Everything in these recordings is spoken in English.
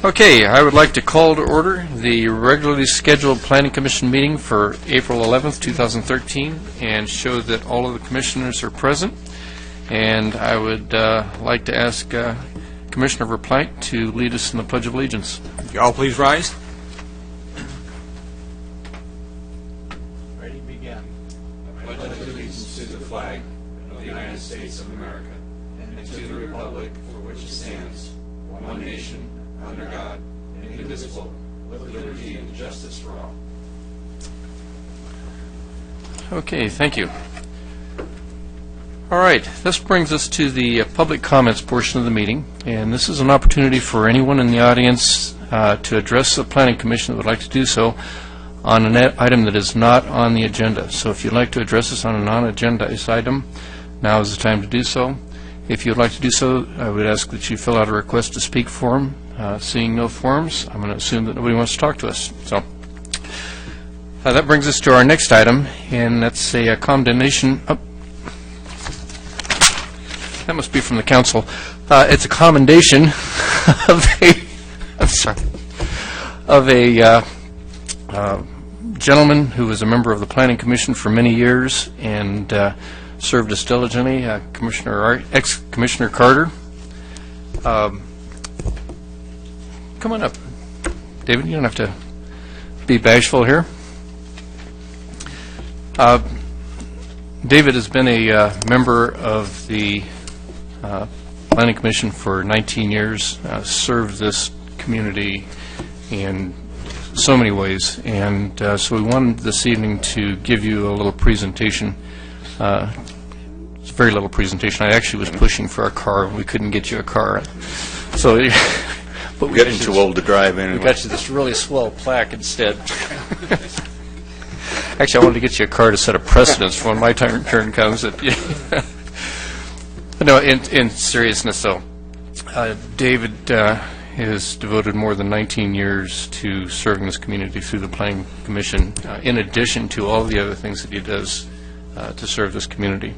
Okay, I would like to call to order the regularly scheduled Planning Commission meeting for April 11th, 2013, and show that all of the commissioners are present. And I would like to ask Commissioner Verplank to lead us in the Pledge of Allegiance. You all please rise. Ready, begin. I pledge allegiance to the flag of the United States of America and to the republic for which it stands, one nation, under God, indivisible, with liberty and justice for all. Okay, thank you. All right, this brings us to the public comments portion of the meeting, and this is an opportunity for anyone in the audience to address the Planning Commission that would like to do so on an item that is not on the agenda. So if you'd like to address us on a non-agenda item, now is the time to do so. If you'd like to do so, I would ask that you fill out a request to speak form. Seeing no forms, I'm going to assume that nobody wants to talk to us. So that brings us to our next item, and that's a condemnation. That must be from the council. It's a commendation of a gentleman who was a member of the Planning Commission for many years and served us diligently, ex-Commissioner Carter. Come on up, David. You don't have to be bashful here. David has been a member of the Planning Commission for 19 years, served this community in so many ways, and so we wanted this evening to give you a little presentation. It's a very little presentation. I actually was pushing for a car, and we couldn't get you a car. So, but we're getting too old to drive anyway. We got you this really swell plaque instead. Actually, I wanted to get you a car to set a precedence for when my turn comes. No, in seriousness, though, David has devoted more than 19 years to serving this community through the Planning Commission, in addition to all the other things that he does to serve this community.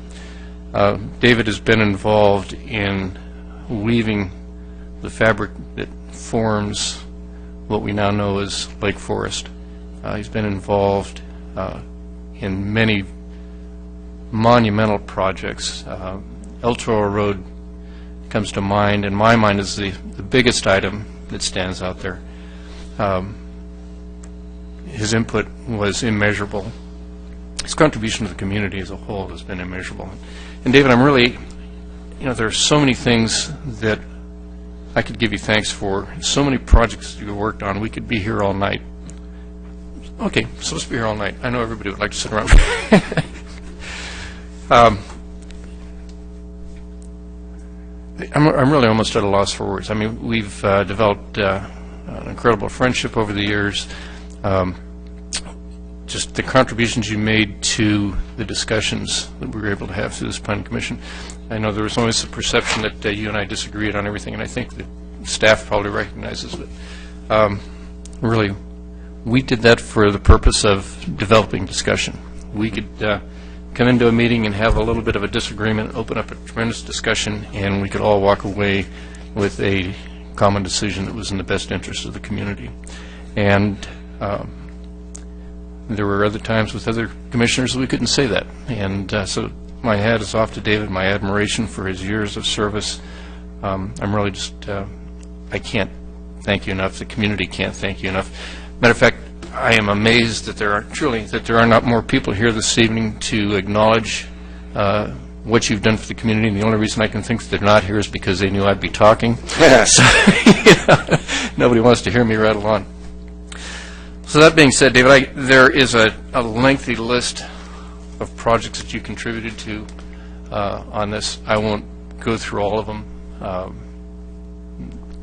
David has been involved in weaving the fabric that forms what we now know as Lake Forest. He's been involved in many monumental projects. El Toro Road comes to mind. In my mind, is the biggest item that stands out there. His input was immeasurable. His contribution to the community as a whole has been immeasurable. And David, I'm really, there are so many things that I could give you thanks for, so many projects you worked on. We could be here all night. Okay, so let's be here all night. I know everybody would like to sit around. I'm really almost at a loss for words. I mean, we've developed an incredible friendship over the years. Just the contributions you made to the discussions that we were able to have through this Planning Commission. I know there was always a perception that you and I disagreed on everything, and I think the staff probably recognizes it. Really, we did that for the purpose of developing discussion. We could come into a meeting and have a little bit of a disagreement, open up a tremendous discussion, and we could all walk away with a common decision that was in the best interest of the community. And there were other times with other commissioners that we couldn't say that. And so my hat is off to David, my admiration for his years of service. I'm really just, I can't thank you enough. The community can't thank you enough. Matter of fact, I am amazed that there are not more people here this evening to acknowledge what you've done for the community. And the only reason I can think that they're not here is because they knew I'd be talking. Yes. So, nobody wants to hear me rattle on. So that being said, David, there is a lengthy list of projects that you contributed to on this. I won't go through all of them.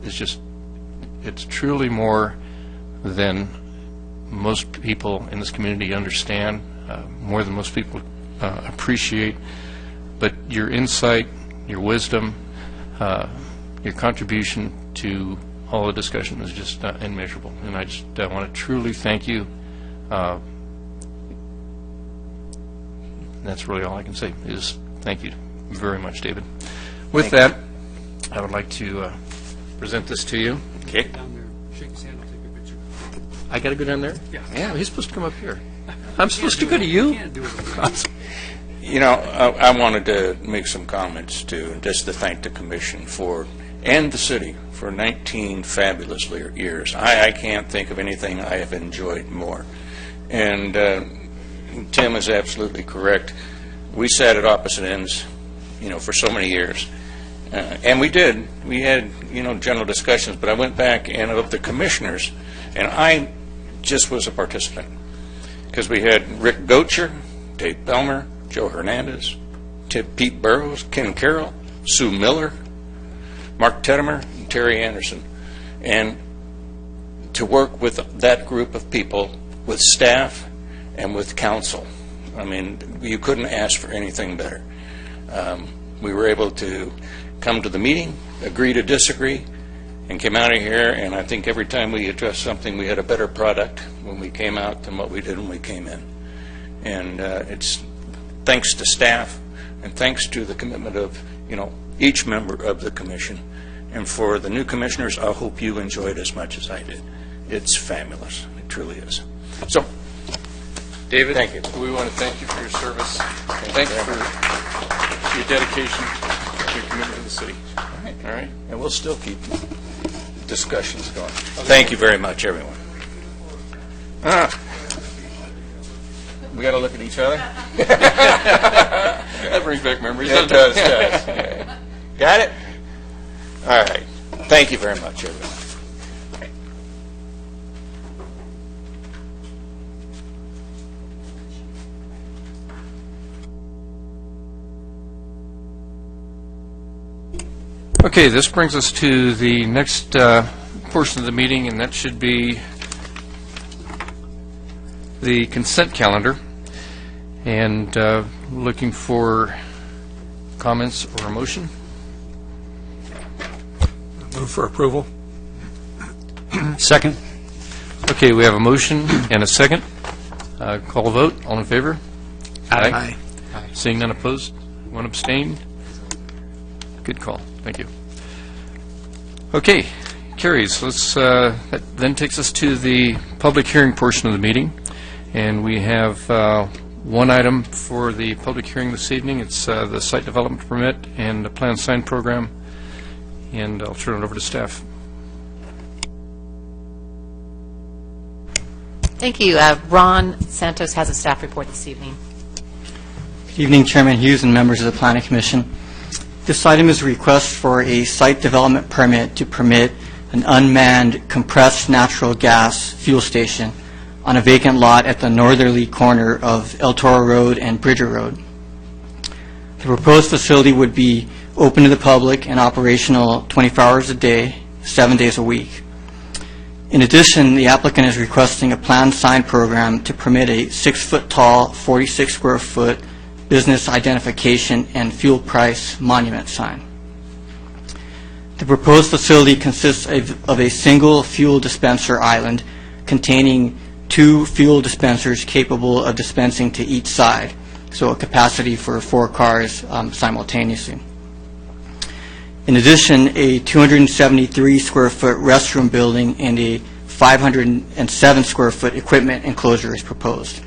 It's truly more than most people in this community understand, more than most people appreciate. But your insight, your wisdom, your contribution to all the discussion is just immeasurable. And I just want to truly thank you. That's really all I can say is thank you very much, David. With that, I would like to present this to you. Okay. shake his hand, I'll take a picture. I got to go down there? Yeah. Yeah, he's supposed to come up here. I'm supposed to go to you? Can't do it. You know, I wanted to make some comments too, just to thank the commission for, and the city, for 19 fabulous years. I can't think of anything I have enjoyed more. And Tim is absolutely correct. We sat at opposite ends, for so many years. And we did. We had, general discussions, but I went back, and of the commissioners, and I just was a participant, because we had Rick Goetcher, Dave Belmer, Joe Hernandez, Pete Burrows, Ken Carroll, Sue Miller, Mark Teddemer, and Terry Anderson. And to work with that group of people, with staff and with council, I mean, you couldn't ask for anything better. We were able to come to the meeting, agree to disagree, and came out of here, and I think every time we addressed something, we had a better product when we came out than what we did when we came in. And it's thanks to staff, and thanks to the commitment of, each member of the commission. And for the new commissioners, I hope you enjoyed as much as I did. It's fabulous. It truly is. So, David, thank you. We want to thank you for your service. Thank you for your dedication, your commitment to the city. All right? And we'll still keep discussions going. Thank you very much, everyone. We got to look at each other. That brings back memories. It does, yes. Got it? All right. Thank you very much, everyone. Okay, this brings us to the next portion of the meeting, and that should be the consent calendar. And looking for comments or a motion. Move for approval. Second. Okay, we have a motion and a second. Call a vote. All in favor? Aye. Seeing none opposed, one abstained. Good call. Thank you. Okay, carries. Let's. That then takes us to the public hearing portion of the meeting, and we have one item for the public hearing this evening. It's the site development permit and the plan sign program, and I'll turn it over to staff. Thank you. Ron Santos has a staff report this evening. Good evening, Chairman Hughes and members of the Planning Commission. This item is a request for a site development permit to permit an unmanned compressed natural gas fuel station on a vacant lot at the northerly corner of El Toro Road and Bridger Road. The proposed facility would be open to the public and operational 24 hours a day, 7 days a week. In addition, the applicant is requesting a planned sign program to permit a 6-foot-tall, 46-square-foot business identification and fuel price monument sign. The proposed facility consists of a single fuel dispenser island containing 2 fuel dispensers capable of dispensing to each side, so a capacity for 4 cars simultaneously. In addition, a 273-square-foot restroom building and a 507-square-foot equipment enclosure is proposed.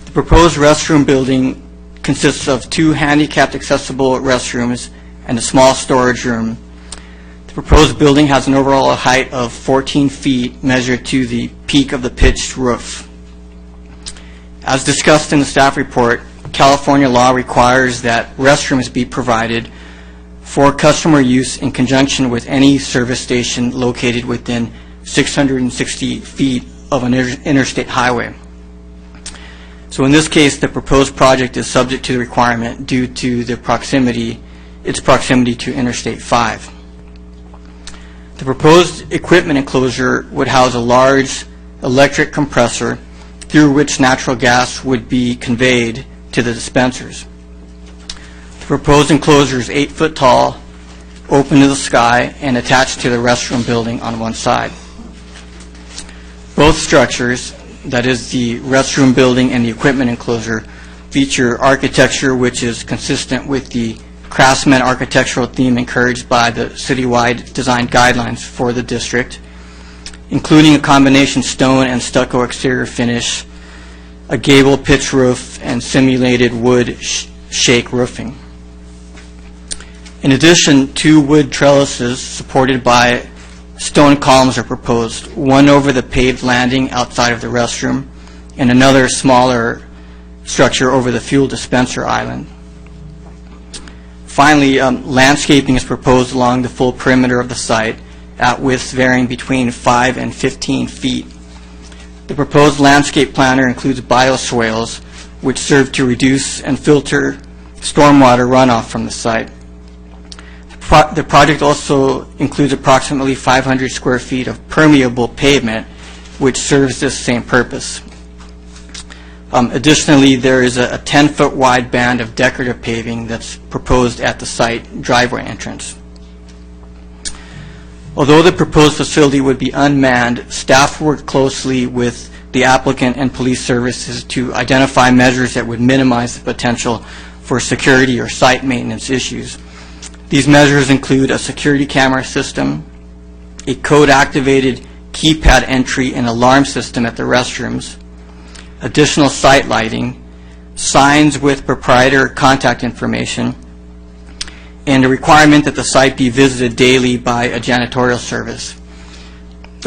The proposed restroom building consists of 2 handicapped accessible restrooms and a small storage room. The proposed building has an overall height of 14 feet measured to the peak of the pitched roof. As discussed in the staff report, California law requires that restrooms be provided for customer use in conjunction with any service station located within 660 feet of an interstate highway. So in this case, the proposed project is subject to the requirement due to its proximity to Interstate 5. The proposed equipment enclosure would house a large electric compressor through which natural gas would be conveyed to the dispensers. The proposed enclosure is 8 foot tall, open to the sky, and attached to the restroom building on one side. Both structures, that is the restroom building and the equipment enclosure, feature architecture which is consistent with the Craftsman architectural theme encouraged by the citywide design guidelines for the district, including a combination stone and stucco exterior finish, a gable pitch roof, and simulated wood shake roofing. In addition, 2 wood trellises supported by stone columns are proposed, one over the paved landing outside of the restroom and another smaller structure over the fuel dispenser island. Finally, landscaping is proposed along the full perimeter of the site at widths varying between 5 and 15 feet. The proposed landscape planner includes bioswales, which serve to reduce and filter stormwater runoff from the site. The project also includes approximately 500 square feet of permeable pavement, which serves this same purpose. Additionally, there is a 10-foot wide band of decorative paving that's proposed at the site driveway entrance. Although the proposed facility would be unmanned, staff worked closely with the applicant and police services to identify measures that would minimize the potential for security or site maintenance issues. These measures include a security camera system, a code-activated keypad entry and alarm system at the restrooms, additional site lighting, signs with proprietor contact information, and a requirement that the site be visited daily by a janitorial service.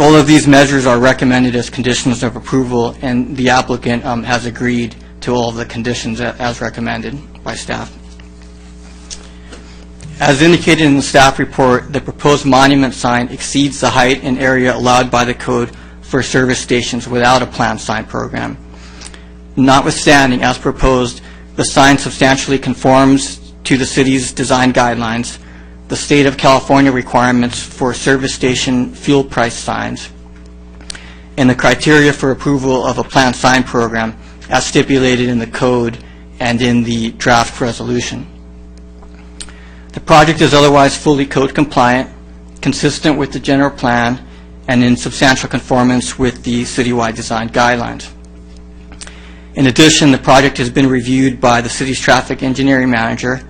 All of these measures are recommended as conditions of approval, and the applicant has agreed to all of the conditions as recommended by staff. As indicated in the staff report, the proposed monument sign exceeds the height and area allowed by the code for service stations without a planned sign program. Notwithstanding, as proposed, the sign substantially conforms to the city's design guidelines, the state of California requirements for service station fuel price signs, and the criteria for approval of a planned sign program as stipulated in the code and in the draft resolution. The project is otherwise fully code compliant, consistent with the general plan, and in substantial conformance with the citywide design guidelines. In addition, the project has been reviewed by the city's traffic engineering manager,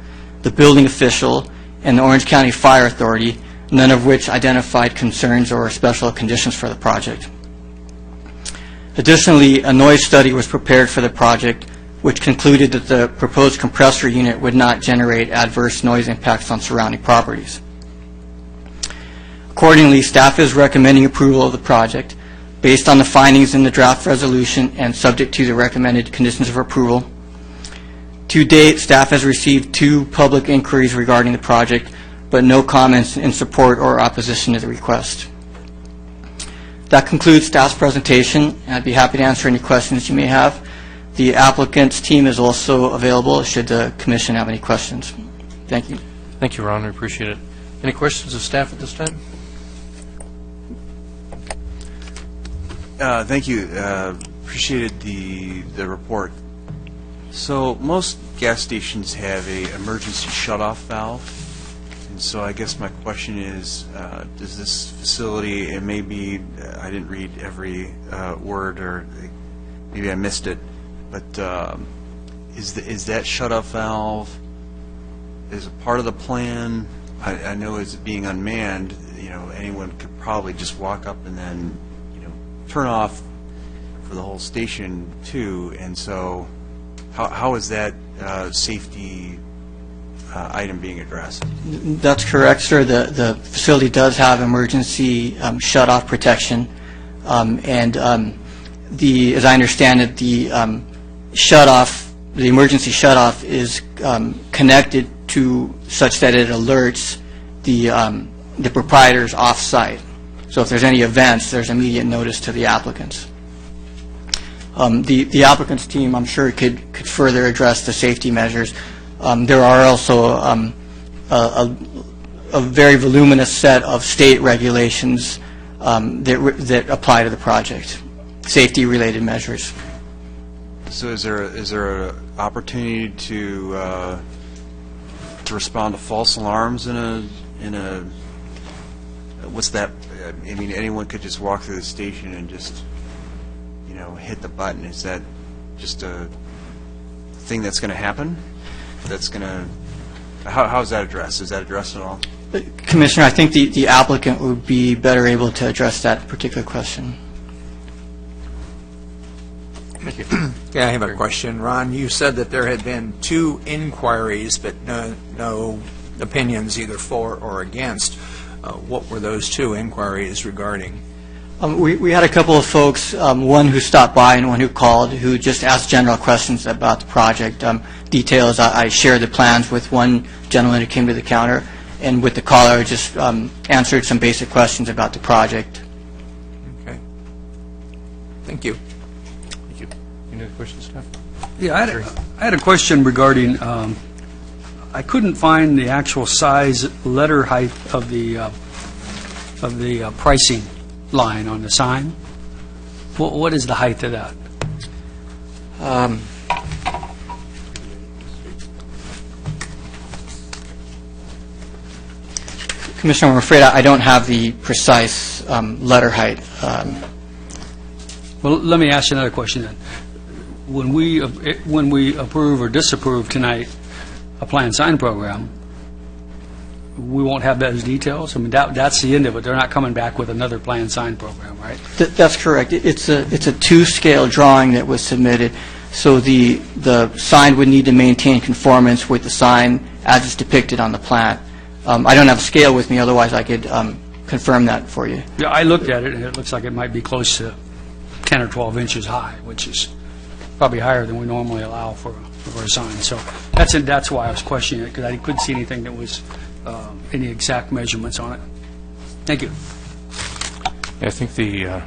the building official, and the Orange County Fire Authority, none of which identified concerns or special conditions for the project. Additionally, a noise study was prepared for the project, which concluded that the proposed compressor unit would not generate adverse noise impacts on surrounding properties. Accordingly, staff is recommending approval of the project based on the findings in the draft resolution and subject to the recommended conditions of approval. To date, staff has received 2 public inquiries regarding the project, but no comments in support or opposition to the request. That concludes staff's presentation, and I'd be happy to answer any questions you may have. The applicant's team is also available should the commission have any questions. Thank you. Thank you, Ron. I appreciate it. Any questions of staff at this time? Thank you. Appreciated the report. So most gas stations have a emergency shutoff valve, and so I guess my question is, does this facility, it may be, I didn't read every word, or maybe I missed it, but is that shutoff valve is a part of the plan? I know as it being unmanned, anyone could probably just walk up and then turn off for the whole station too, and so how is that safety item being addressed? That's correct, sir. The facility does have emergency shutoff protection, and as I understand it, the emergency shutoff is connected to such that it alerts the proprietors off-site. So if there's any events, there's immediate notice to the applicants. The applicant's team, I'm sure, could further address the safety measures. There are also a very voluminous set of state regulations that apply to the project, safety-related measures. So is there an opportunity to respond to false alarms in a what's that? I mean, anyone could just walk through the station and just hit the button. Is that just a thing that's going to happen? That's going to How's that addressed? Is that addressed at all? Commissioner, I think the applicant would be better able to address that particular question. Yeah, I have a question. Ron, you said that there had been 2 inquiries, but no opinions either for or against. What were those 2 inquiries regarding? We had a couple of folks, one who stopped by and one who called, who just asked general questions about the project. Details, I shared the plans with one gentleman who came to the counter, and with the caller, just answered some basic questions about the project. Okay. Thank you. Thank you. Any other questions, staff? Yeah, I had a question regarding, I couldn't find the actual size, letter height of the pricing line on the sign. What is the height of that? Commissioner, I'm afraid I don't have the precise letter height. Well, let me ask you another question then. When we approve or disapprove tonight a planned sign program, we won't have those details? I mean, that's the end of it. They're not coming back with another planned sign program, right? That's correct. It's a 2-scale drawing that was submitted, so the sign would need to maintain conformance with the sign as it's depicted on the plan. I don't have a scale with me, otherwise I could confirm that for you. Yeah, I looked at it, and it looks like it might be close to 10 or 12 inches high, which is probably higher than we normally allow for a sign. So that's why I was questioning it, because I couldn't see anything that was any exact measurements on it. Thank you. Yeah, I think the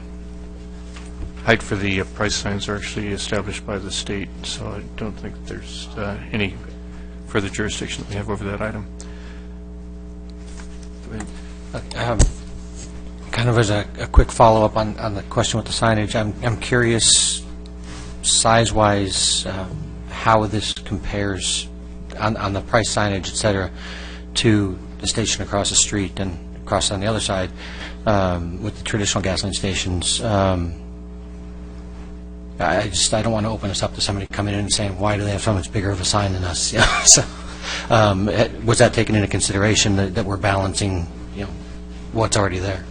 height for the price signs are actually established by the state, so I don't think there's any further jurisdiction that we have over that item. Kind of as a quick follow-up on the question with the signage, I'm curious, size-wise, how this compares on the price signage, et cetera, to the station across the street and across on the other side with the traditional gasoline stations. I don't want to open us up to somebody coming in and saying, why do they have so much bigger of a sign than us? So, was that taken into consideration that we're balancing, what's already there?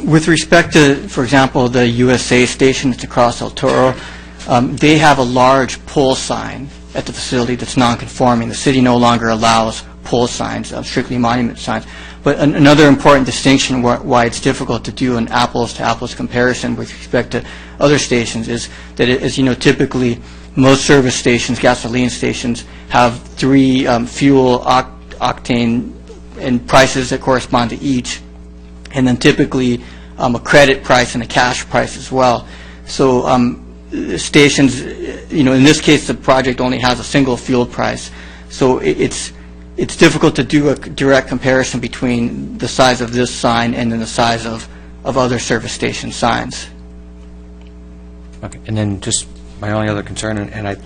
With respect to, for example, the USA station that's across El Toro, they have a large pole sign at the facility that's non-conforming. The city no longer allows pole signs, strictly monument signs. But another important distinction why it's difficult to do an apples-to-apples comparison with respect to other stations is that, as you know, typically most service stations, gasoline stations, have 3 fuel octane and prices that correspond to each, and then typically a credit price and a cash price as well. So stations, in this case, the project only has a single fuel price. So it's difficult to do a direct comparison between the size of this sign and then the size of other service station signs. Okay, and then just my only other concern, and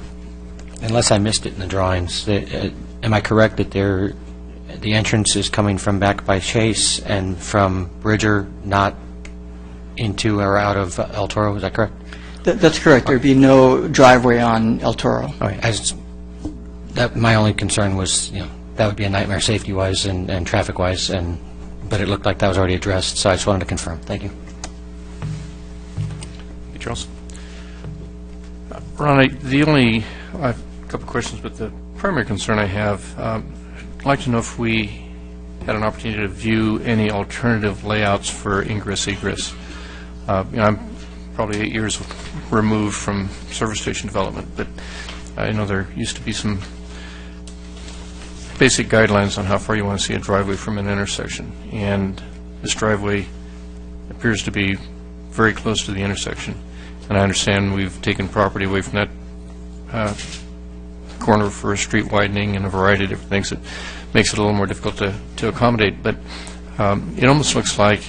unless I missed it in the drawings, am I correct that the entrance is coming from back by Chase and from Bridger, not into or out of El Toro? Is that correct? That's correct. There'd be no driveway on El Toro. All right. My only concern was, that would be a nightmare safety-wise and traffic-wise, but it looked like that was already addressed, so I just wanted to confirm. Thank you. Hey, Charles. Ron, I have a couple of questions, but the primary concern I have, I'd like to know if we had an opportunity to view any alternative layouts for ingress-egress. I'm probably 8 years removed from service station development, but I know there used to be some basic guidelines on how far you want to see a driveway from an intersection, and this driveway appears to be very close to the intersection. And I understand we've taken property away from that corner for a street widening and a variety of different things that makes it a little more difficult to accommodate. But it almost looks like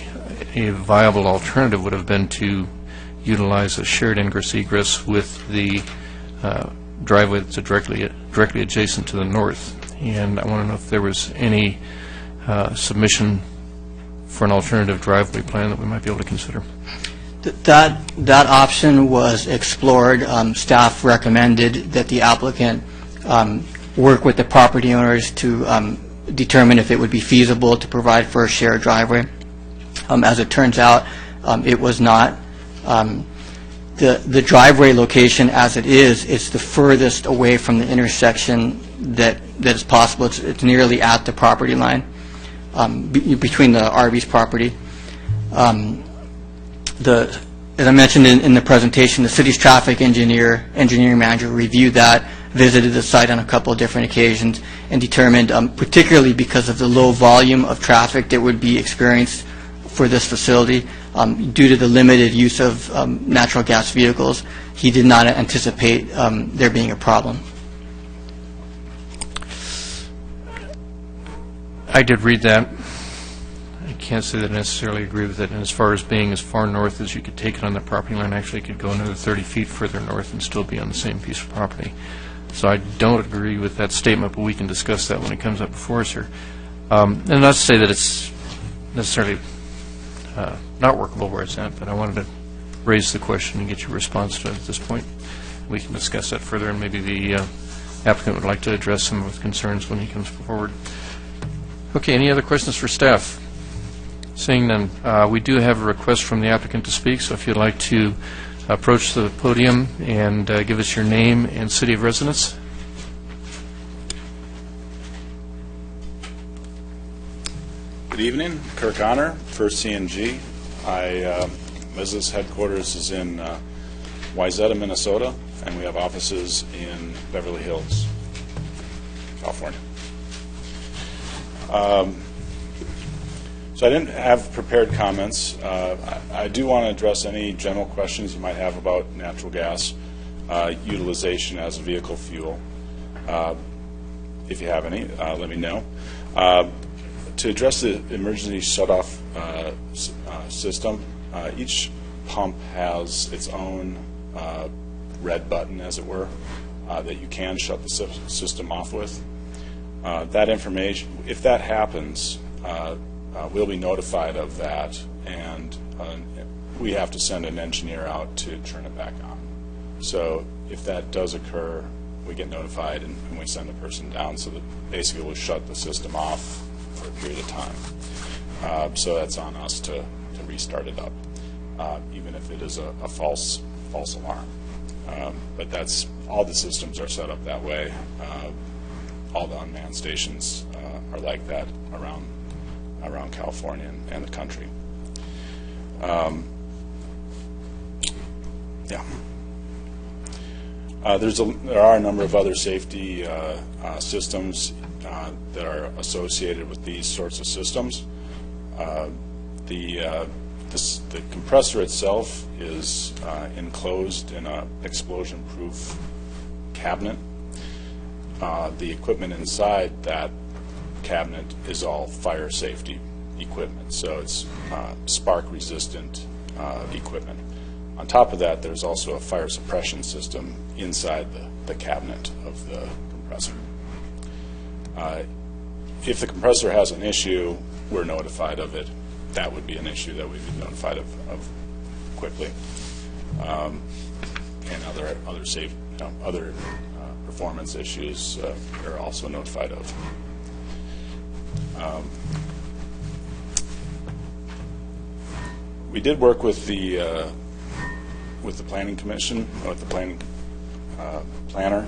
a viable alternative would have been to utilize a shared ingress-egress with the driveway that's directly adjacent to the north. And I want to know if there was any submission for an alternative driveway plan that we might be able to consider. That option was explored. Staff recommended that the applicant work with the property owners to determine if it would be feasible to provide for a shared driveway. As it turns out, it was not. The driveway location as it is, it's the furthest away from the intersection that is possible. It's nearly at the property line, between the Arby's property. As I mentioned in the presentation, the city's traffic engineering manager reviewed that, visited the site on a couple of different occasions, and determined, particularly because of the low volume of traffic that would be experienced for this facility, due to the limited use of natural gas vehicles, he did not anticipate there being a problem. I did read that. I can't say that I necessarily agree with it. And as far as being as far north as you could take it on the property line, actually could go another 30 feet further north and still be on the same piece of property. So I don't agree with that statement, but we can discuss that when it comes up before us here. And not to say that it's necessarily not workable where it's at, but I wanted to raise the question and get your response to it at this point. We can discuss that further, and maybe the applicant would like to address some of the concerns when he comes forward. Okay, any other questions for staff? Seeing none, we do have a request from the applicant to speak, so if you'd like to approach the podium and give us your name and city of residence. Good evening, Kirk Honor, First CNG. Business headquarters is in Wayzata, Minnesota, and we have offices in Beverly Hills, California. So I didn't have prepared comments. I do want to address any general questions you might have about natural gas utilization as a vehicle fuel. If you have any, let me know. To address the emergency shutoff system, each pump has its own red button, as it were, that you can shut the system off with. That information, if that happens, we'll be notified of that, and we have to send an engineer out to turn it back on. So if that does occur, we get notified and we send a person down, so that basically we'll shut the system off for a period of time. So that's on us to restart it up, even if it is a false alarm. But that's, all the systems are set up that way. All the unmanned stations are like that around California and the country. There are a number of other safety systems that are associated with these sorts of systems. The compressor itself is enclosed in an explosion-proof cabinet. The equipment inside that cabinet is all fire safety equipment, so it's spark-resistant equipment. On top of that, there's also a fire suppression system inside the cabinet of the compressor. If the compressor has an issue, we're notified of it. That would be an issue that we'd be notified of quickly. And other safe, other performance issues are also notified of. We did work with the Planning Commission, with the planning planner,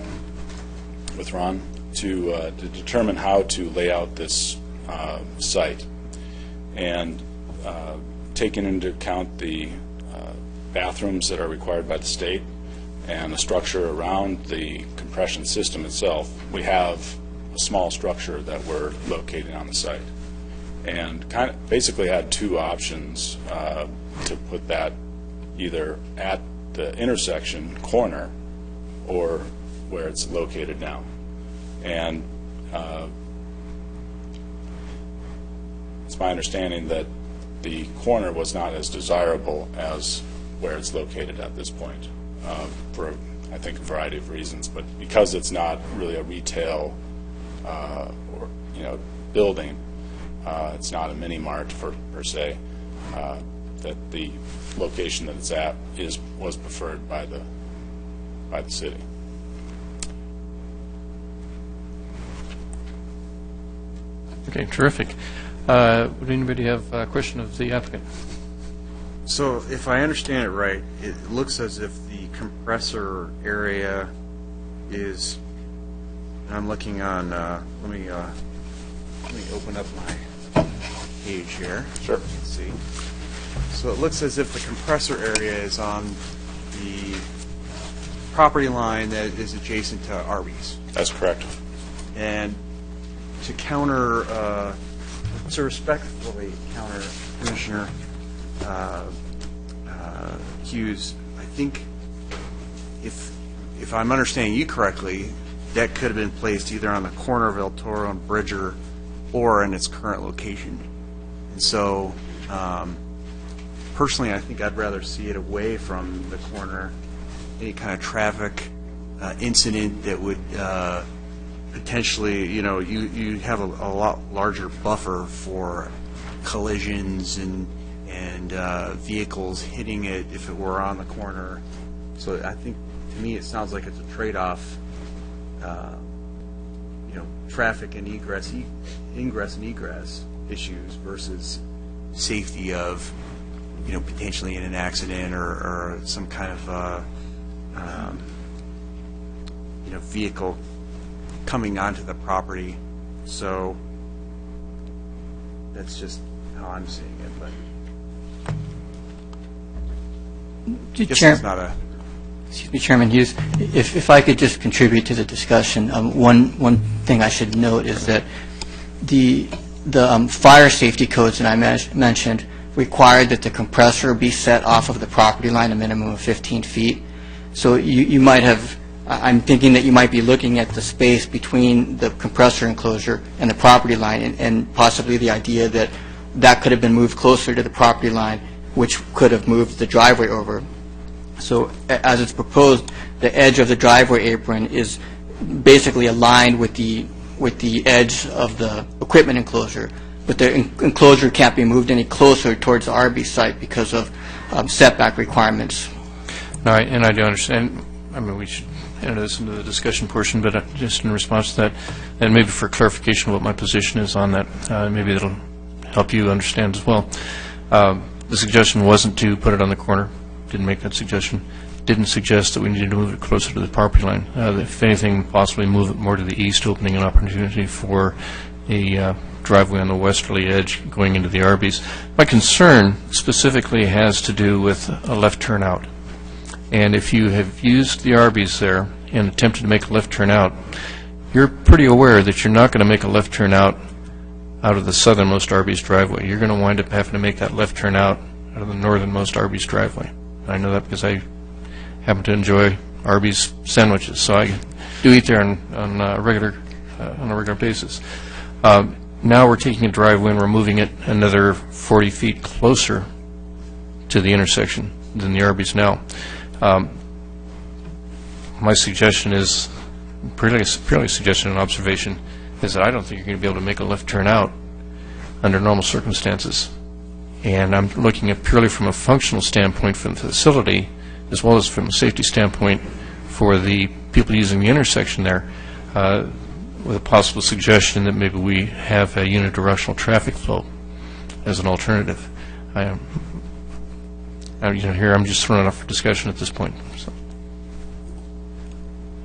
with Ron, to determine how to lay out this site, and taking into account the bathrooms that are required by the state and the structure around the compression system itself. We have a small structure that we're locating on the site, and basically had two options to put that either at the intersection corner or where it's located now. And it's my understanding that the corner was not as desirable as where it's located at this point, for, I think, a variety of reasons. But because it's not really a retail or building, it's not a mini mart per se, that the location that it's at was preferred by the city. Okay, terrific. Would anybody have a question of the applicant? So if I understand it right, it looks as if the compressor area is, and I'm looking on, let me open up my page here. Sure. Let's see. So it looks as if the compressor area is on the property line that is adjacent to Arby's. That's correct. And to counter, to respectfully counter Commissioner Hughes, I think if I'm understanding you correctly, that could have been placed either on the corner of El Toro and Bridger or in its current location. And so, personally, I think I'd rather see it away from the corner. Any kind of traffic incident that would potentially, you have a lot larger buffer for collisions and vehicles hitting it if it were on the corner. So I think, to me, it sounds like it's a trade-off, traffic and ingress and egress issues versus safety of, potentially in an accident or some kind of, vehicle coming onto the property. So that's just how I'm seeing it, but this is not a... Excuse me, Chairman Hughes, if I could just contribute to the discussion, one thing I should note is that the fire safety codes that I mentioned required that the compressor be set off of the property line a minimum of 15 feet. So you might have, I'm thinking that you might be looking at the space between the compressor enclosure and the property line, and possibly the idea that that could have been moved closer to the property line, which could have moved the driveway over. So as it's proposed, the edge of the driveway apron is basically aligned with the edge of the equipment enclosure, but the enclosure can't be moved any closer towards the Arby's site because of setback requirements. No, and I do understand. I mean, we should enter this into the discussion portion, but just in response to that, and maybe for clarification of what my position is on that, maybe that'll help you understand as well. The suggestion wasn't to put it on the corner. Didn't make that suggestion. Didn't suggest that we needed to move it closer to the property line. If anything, possibly move it more to the east, opening an opportunity for a driveway on the westerly edge going into the Arby's. My concern specifically has to do with a left turn out. And if you have used the Arby's there and attempted to make a left turn out, you're pretty aware that you're not going to make a left turn out of the southernmost Arby's driveway. You're going to wind up having to make that left turn out of the northernmost Arby's driveway. I know that because I happen to enjoy Arby's sandwiches, so I do eat there on a regular basis. Now we're taking a driveway and we're moving it another 40 feet closer to the intersection than the Arby's now. My suggestion is, purely suggestion and observation, is that I don't think you're going to be able to make a left turn out under normal circumstances. And I'm looking at purely from a functional standpoint for the facility, as well as from a safety standpoint for the people using the intersection there, with a possible suggestion that maybe we have a unidirectional traffic flow as an alternative. Here I'm just throwing it up for discussion at this point. So,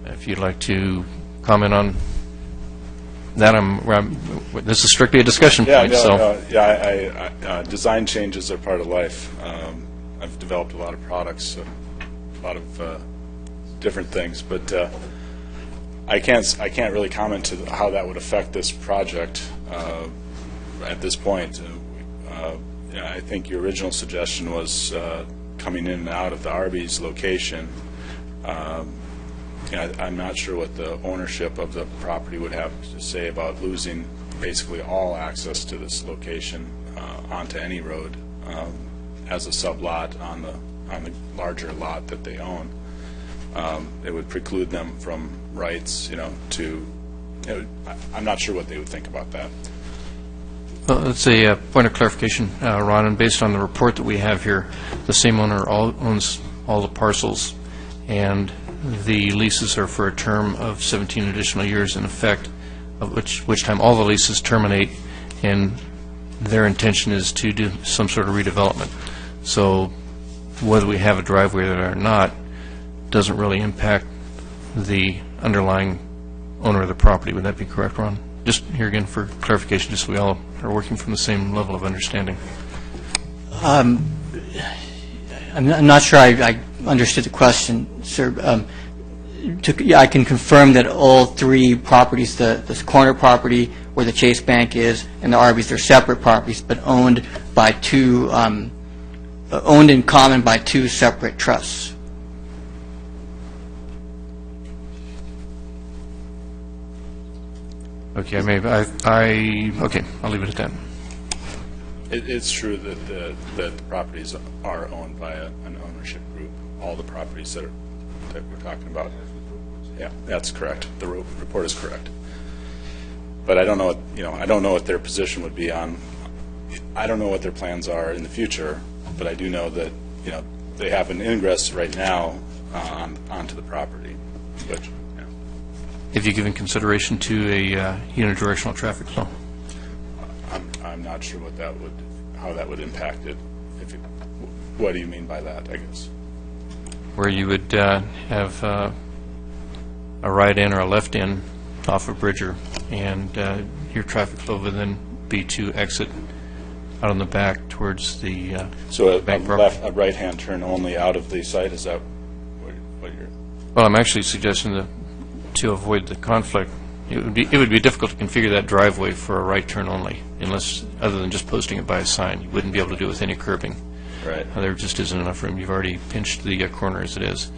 if you'd like to comment on that, this is strictly a discussion point. Design changes are part of life. I've developed a lot of products, a lot of different things, but I can't really comment to how that would affect this project at this point. I think your original suggestion was coming in and out of the Arby's location. I'm not sure what the ownership of the property would have to say about losing basically all access to this location onto any road as a sublot on the larger lot that they own. It would preclude them from rights, I'm not sure what they would think about that. Well, that's a point of clarification, Ron, and based on the report that we have here, the same owner owns all the parcels, and the leases are for a term of 17 additional years in effect, of which time all the leases terminate and their intention is to do some sort of redevelopment. So whether we have a driveway there or not doesn't really impact the underlying owner of the property. Would that be correct, Ron? Just here again for clarification, just so we all are working from the same level of understanding. I'm not sure I understood the question, sir. I can confirm that all three properties, this corner property where the Chase Bank is and the Arby's, they're separate properties, but owned by two, owned in common by two separate trusts. Okay, okay, I'll leave it at that. It's true that the properties are owned by an ownership group, all the properties that we're talking about. Yeah, that's correct. The report is correct. But I don't know I don't know what their position would be on, I don't know what their plans are in the future, but I do know that, they have an ingress right now onto the property, which, yeah. Have you given consideration to a unidirectional traffic flow? I'm not sure how that would impact it. What do you mean by that, I guess? Where you would have a right-in or a left-in off of Bridger, and your traffic flow would then be to exit out on the back towards the So bank property. a right-hand turn only out of the site, is that what you're... Well, I'm actually suggesting that to avoid the conflict, it would be difficult to configure that driveway for a right turn only, unless, other than just posting it by a sign. You wouldn't be able to do it with any curbing. Right. There just isn't enough room. You've already pinched the corner as it is.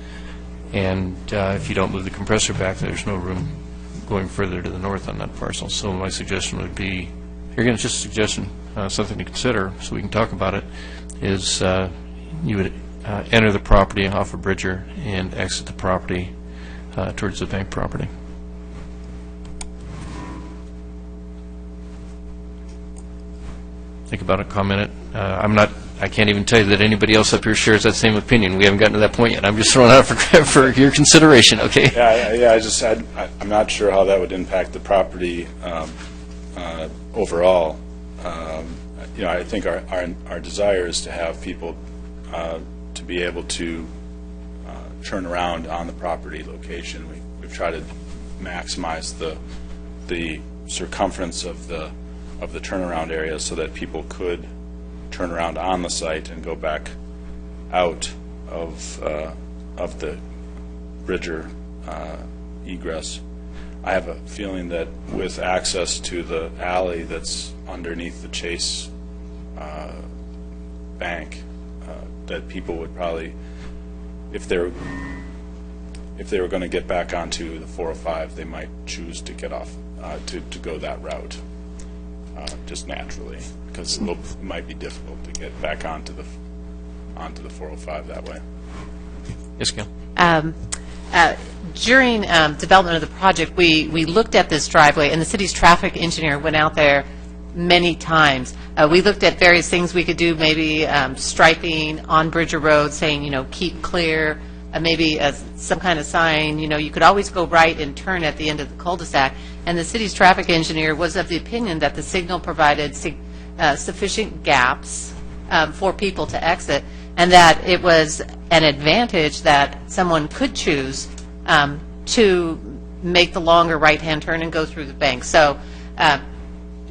And if you don't move the compressor back, there's no room going further to the north on that parcel. So my suggestion would be, here again, it's just a suggestion, something to consider, so we can talk about it, is you would enter the property off of Bridger and exit the property towards the bank property. Think about it, comment it. I can't even tell you that anybody else up here shares that same opinion. We haven't gotten to that point yet. I'm just throwing it out for your consideration, okay? Yeah, I'm not sure how that would impact the property overall. I think our desire is to have people to be able to turn around on the property location. We've tried to maximize the circumference of the turnaround area so that people could turn around on the site and go back out of the Bridger egress. I have a feeling that with access to the alley that's underneath the Chase Bank, that people would probably, if they were going to get back onto the 405, they might choose to get off to go that route, just naturally, because it might be difficult to get back onto the 405 that way. Yes, Gail? During development of the project, we looked at this driveway, and the city's traffic engineer went out there many times. We looked at various things we could do, maybe striping on Bridger Road, saying, keep clear, maybe some kind of sign, you could always go right and turn at the end of the cul-de-sac. And the city's traffic engineer was of the opinion that the signal provided sufficient gaps for people to exit, and that it was an advantage that someone could choose to make the longer right-hand turn and go through the bank. So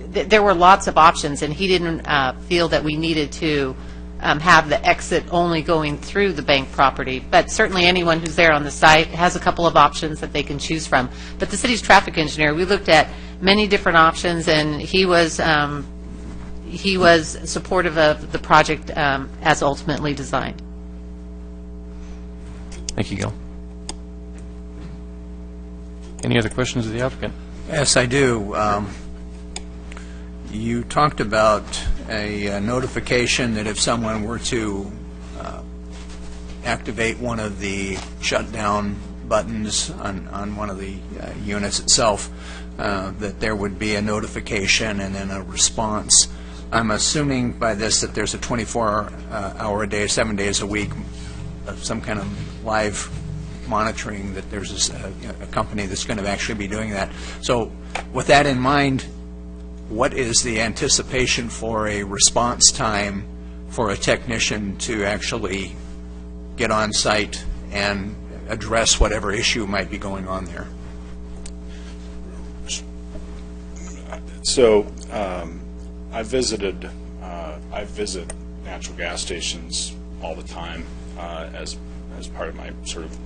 there were lots of options, and he didn't feel that we needed to have the exit only going through the bank property. But certainly anyone who's there on the site has a couple of options that they can choose from. But the city's traffic engineer, we looked at many different options, and he was supportive of the project as ultimately designed. Thank you, Gil. Any other questions of the applicant? Yes, I do. You talked about a notification that if someone were to activate one of the shutdown buttons on one of the units itself, that there would be a notification and then a response. I'm assuming by this that there's a 24-hour a day, 7 days a week, some kind of live monitoring, that there's a company that's going to actually be doing that. So with that in mind, what is the anticipation for a response time for a technician to actually get on site and address whatever issue might be going on there? So I visit natural gas stations all the time as part of my sort of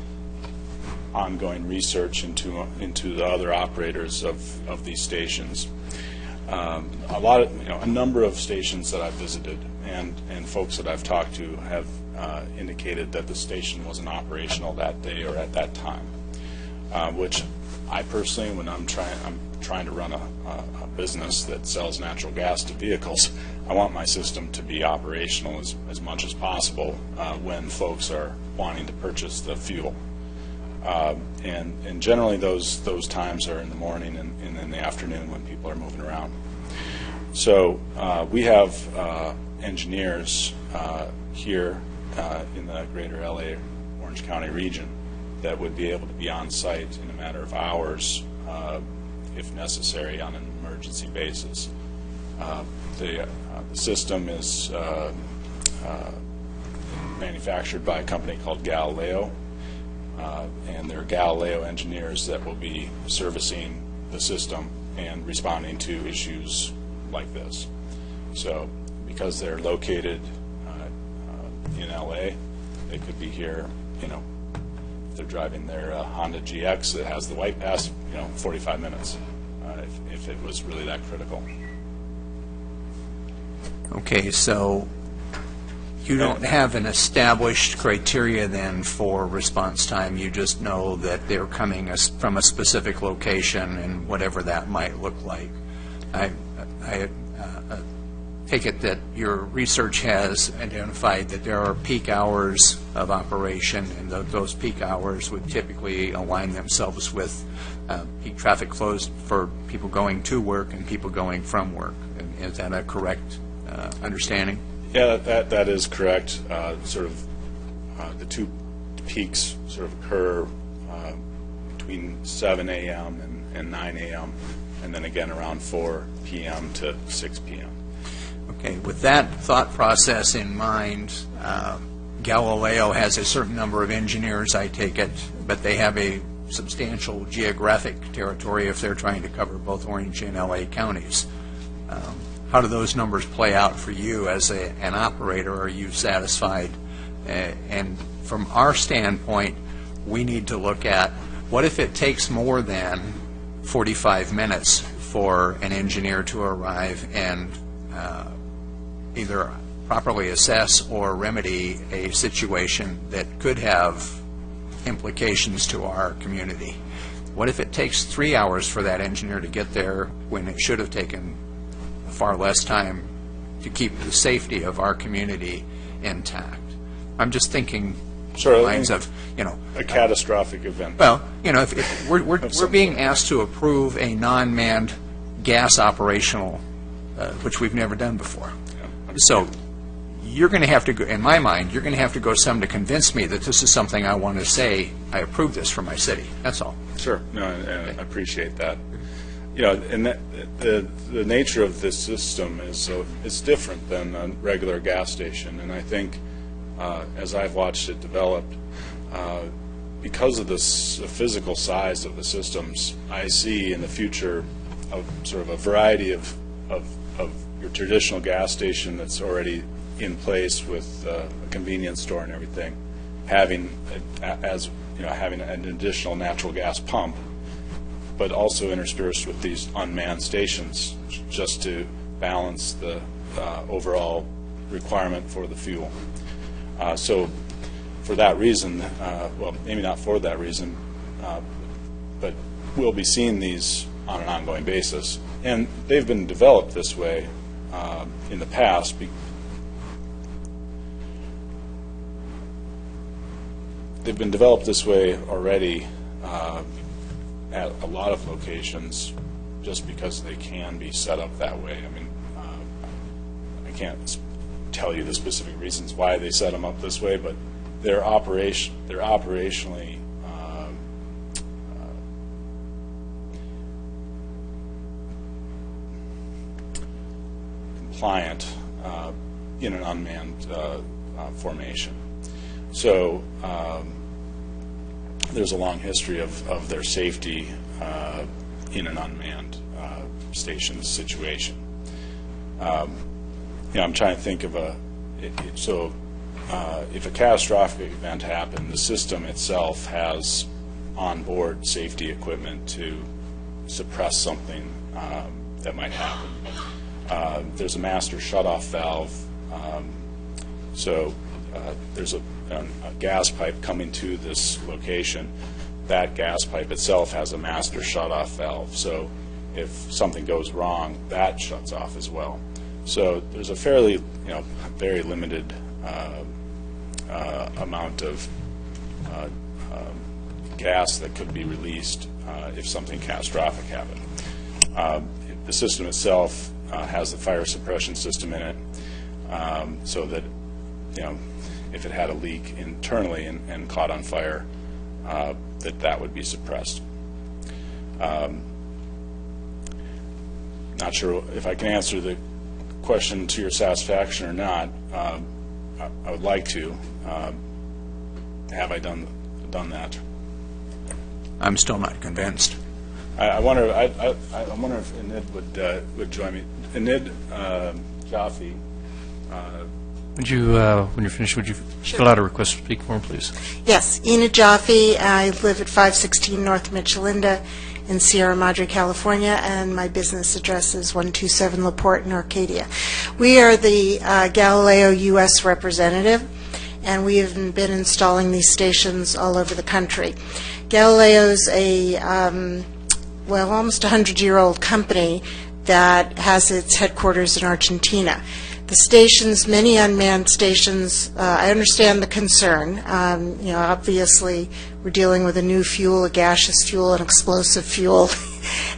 ongoing research into the other operators of these stations. A number of stations that I've visited and folks that I've talked to have indicated that the station wasn't operational that day or at that time, which I personally, when I'm trying to run a business that sells natural gas to vehicles, I want my system to be operational as much as possible when folks are wanting to purchase the fuel. And generally those times are in the morning and in the afternoon when people are moving around. So we have engineers here in the greater LA Orange County region that would be able to be on site in a matter of hours if necessary on an emergency basis. The system is manufactured by a company called Galileo, and there are Galileo engineers that will be servicing the system and responding to issues like this. So because they're located in LA, they could be here, if they're driving their Honda GX that has the white pass, 45 minutes, if it was really that critical. Okay, so you don't have an established criteria then for response time. You just know that they're coming from a specific location and whatever that might look like. I take it that your research has identified that there are peak hours of operation, and those peak hours would typically align themselves with peak traffic flows for people going to work and people going from work. Is that a correct understanding? Yeah, that is correct. The two peaks sort of occur between 7 a.m. and 9 a.m., and then again around 4 p.m. to 6 p.m. Okay, with that thought process in mind, Galileo has a certain number of engineers, I take it, but they have a substantial geographic territory if they're trying to cover both Orange and LA counties. How do those numbers play out for you as an operator? Are you satisfied? And from our standpoint, we need to look at what if it takes more than 45 minutes for an engineer to arrive and either properly assess or remedy a situation that could have implications to our community? What if it takes 3 hours for that engineer to get there when it should have taken far less time to keep the safety of our community intact? I'm just thinking lines of, a catastrophic event. Well, if we're being asked to approve a non-manned gas operational, which we've never done before. So you're going to have to go, in my mind, you're going to have to go some to convince me that this is something I want to say, I approve this for my city. That's all. Sure. No, and I appreciate that. And the nature of this system is it's different than a regular gas station, and I think as I've watched it develop, because of the physical size of the systems, I see in the future sort of a variety of your traditional gas station that's already in place with a convenience store and everything, having an additional natural gas pump, but also interspersed with these unmanned stations just to balance the overall requirement for the fuel. So for that reason, well, maybe not for that reason, but we'll be seeing these on an ongoing basis. And they've been developed this way in the past. They've been developed this way already at a lot of locations just because they can be set up that way. I mean, I can't tell you the specific reasons why they set them up this way, but they're operationally compliant in an unmanned formation. So there's a long history of their safety in an unmanned station situation. I'm trying to think of if a catastrophic event happened, the system itself has onboard safety equipment to suppress something that might happen. There's a master shutoff valve, so there's a gas pipe coming to this location. That gas pipe itself has a master shutoff valve, so if something goes wrong, that shuts off as well. So there's a fairly, very limited amount of gas that could be released if something catastrophic happened. The system itself has the fire suppression system in it, so that if it had a leak internally and caught on fire, that would be suppressed. Not sure if I can answer the question to your satisfaction or not. I would like to. Have I done that? I'm still not convinced. I wonder. I wonder if Enid would join me. Enid Jaffe. Would you, when you're finished, would you fill out a request to speak for him, please? Yes, Enid Jaffe. I live at 516 North Michelinda in Sierra Madre, California, and my business address is 127 LaPorte in Arcadia. We are the Galileo U.S. representative, and we have been installing these stations all over the country. Galileo's a, almost 100-year-old company that has its headquarters in Argentina. The stations, many unmanned stations, I understand the concern. Obviously, we're dealing with a new fuel, a gaseous fuel, an explosive fuel.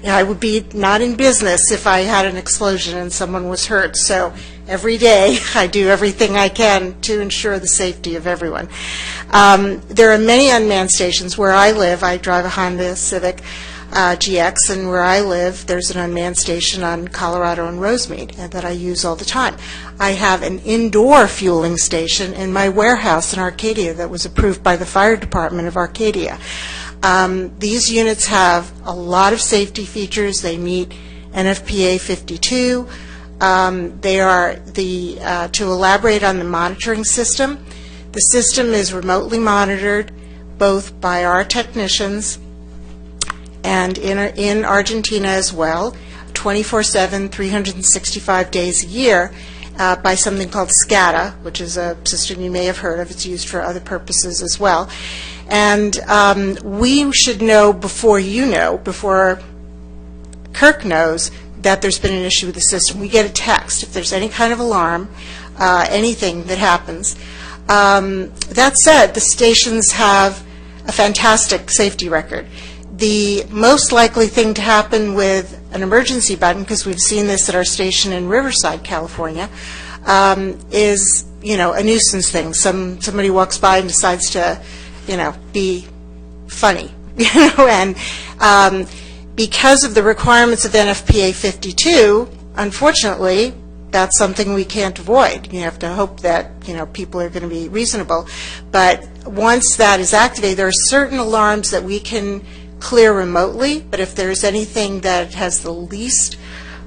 I would be not in business if I had an explosion and someone was hurt. So every day, I do everything I can to ensure the safety of everyone. There are many unmanned stations. Where I live, I drive a Honda Civic GX, and where I live, there's an unmanned station on Colorado and Rosemead that I use all the time. I have an indoor fueling station in my warehouse in Arcadia that was approved by the fire department of Arcadia. These units have a lot of safety features. They meet NFPA 52. They are to elaborate on the monitoring system, the system is remotely monitored both by our technicians and in Argentina as well, 24/7, 365 days a year, by something called SCADA, which is a system you may have heard of. It's used for other purposes as well. And we should know before before Kirk knows that there's been an issue with the system. We get a text if there's any kind of alarm, anything that happens. That said, the stations have a fantastic safety record. The most likely thing to happen with an emergency button, because we've seen this at our station in Riverside, California, is, a nuisance thing. Somebody walks by and decides to, be funny, and because of the requirements of NFPA 52, unfortunately, that's something we can't avoid. You have to hope that, people are going to be reasonable. But once that is activated, there are certain alarms that we can clear remotely, but if there's anything that has the least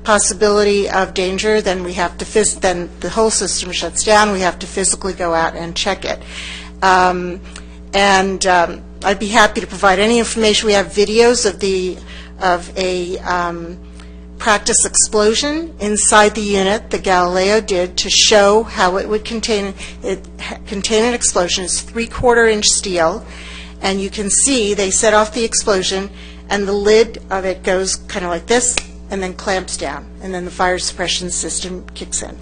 possibility of danger, then we have to then the whole system shuts down. We have to physically go out and check it. I'd be happy to provide any information. We have videos of a practice explosion inside the unit that Galileo did to show how it would contain an explosion. It's 3/4-inch steel. And you can see they set off the explosion, and the lid of it goes kind of like this, and then clamps down, and then the fire suppression system kicks in.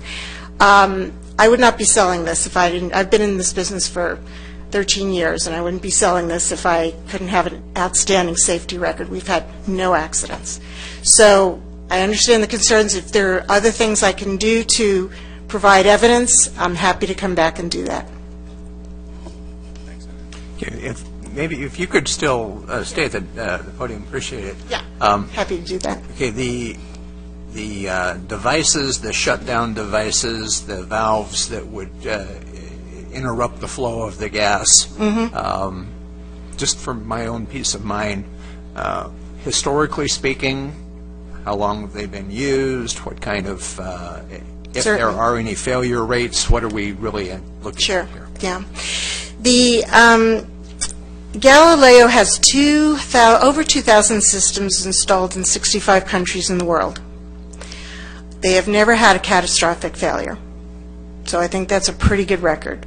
I would not be selling this if I didn't. I've been in this business for 13 years, and I wouldn't be selling this if I couldn't have an outstanding safety record. We've had no accidents. So I understand the concerns. If there are other things I can do to provide evidence, I'm happy to come back and do that. Maybe if you could still stay at the podium, appreciate it. Yeah, happy to do that. Okay, devices, the shutdown devices, the valves that would interrupt the flow of the gas. Just for my own peace of mind, historically speaking, how long have they been used? What kind of, if there Certainly. are any failure rates, what are we really looking Sure, at here? yeah. The Galileo has over 2,000 systems installed in 65 countries in the world. They have never had a catastrophic failure. So I think that's a pretty good record.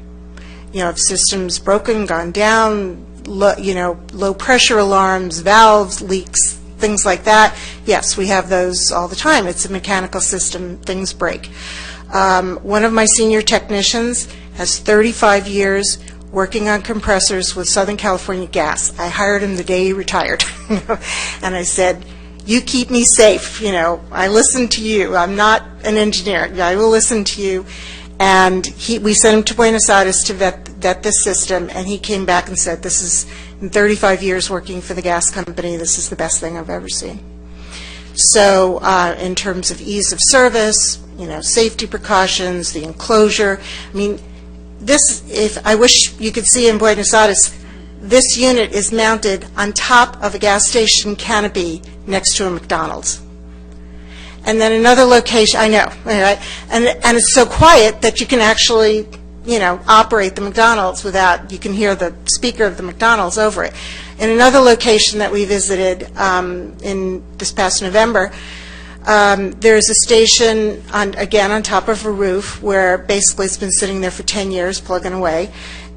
You know, if systems broken, gone down, low pressure alarms, valves, leaks, things like that, yes, we have those all the time. It's a mechanical system, things break. One of my senior technicians has 35 years working on compressors with Southern California Gas. I hired him the day he retired. And I said, you keep me safe, I listen to you. I'm not an engineer. I will listen to you. And we sent him to Buenos Aires to vet this system, and he came back and said, this is, in 35 years working for the gas company, this is the best thing I've ever seen. So in terms of ease of service, safety precautions, the enclosure, I mean, I wish you could see in Buenos Aires, this unit is mounted on top of a gas station canopy next to a McDonald's. And then another location, I know, right? And it's so quiet that you can actually, operate the McDonald's without, you can hear the speaker of the McDonald's over it. In another location that we visited in this past November, there's a station, again, on top of a roof where basically it's been sitting there for 10 years, plugging away,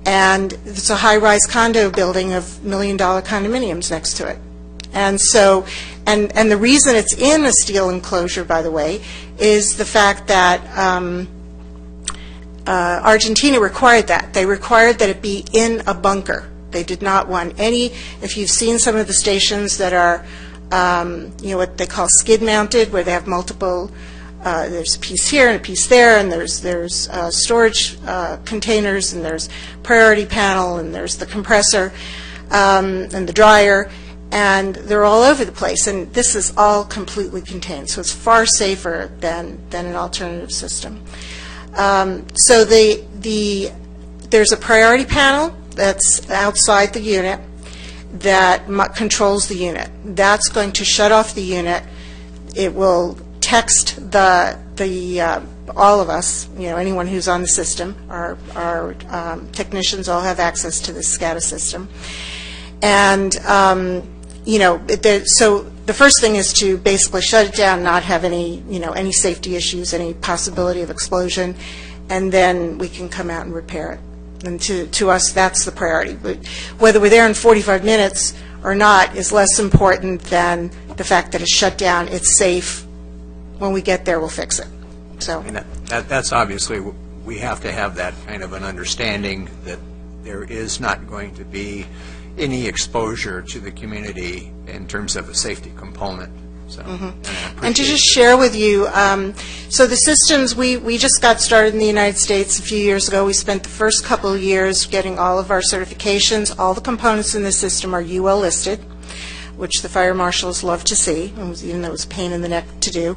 and it's a high-rise condo building of million-dollar condominiums next to it. And so, and the reason it's in a steel enclosure, by the way, is the fact that Argentina required that. They required that it be in a bunker. They did not want any, if you've seen some of the stations that are, what they call skid mounted, where they have multiple, there's a piece here and a piece there, and there's storage containers, and there's priority panel, and there's the compressor, and the dryer, and they're all over the place, and this is all completely contained, so it's far safer than an alternative system. So there's a priority panel that's outside the unit that controls the unit. That's going to shut off the unit. It will text all of us, anyone who's on the system. Our technicians all have access to this SCADA system. And, so the first thing is to basically shut it down, not have any, any safety issues, any possibility of explosion, and then we can come out and repair it. And to us, that's the priority. But whether we're there in 45 minutes or not is less important than the fact that it's shut down, it's safe. When we get there, we'll fix it. So that's obviously, we have to have that kind of an understanding that there is not going to be any exposure to the community in terms of a safety component. So, and to just share with you, so the systems, we just got started in the United States a few years ago. We spent the first couple of years getting all of our certifications. All the components in the system are UL listed, which the fire marshals love to see, even though it was a pain in the neck to do.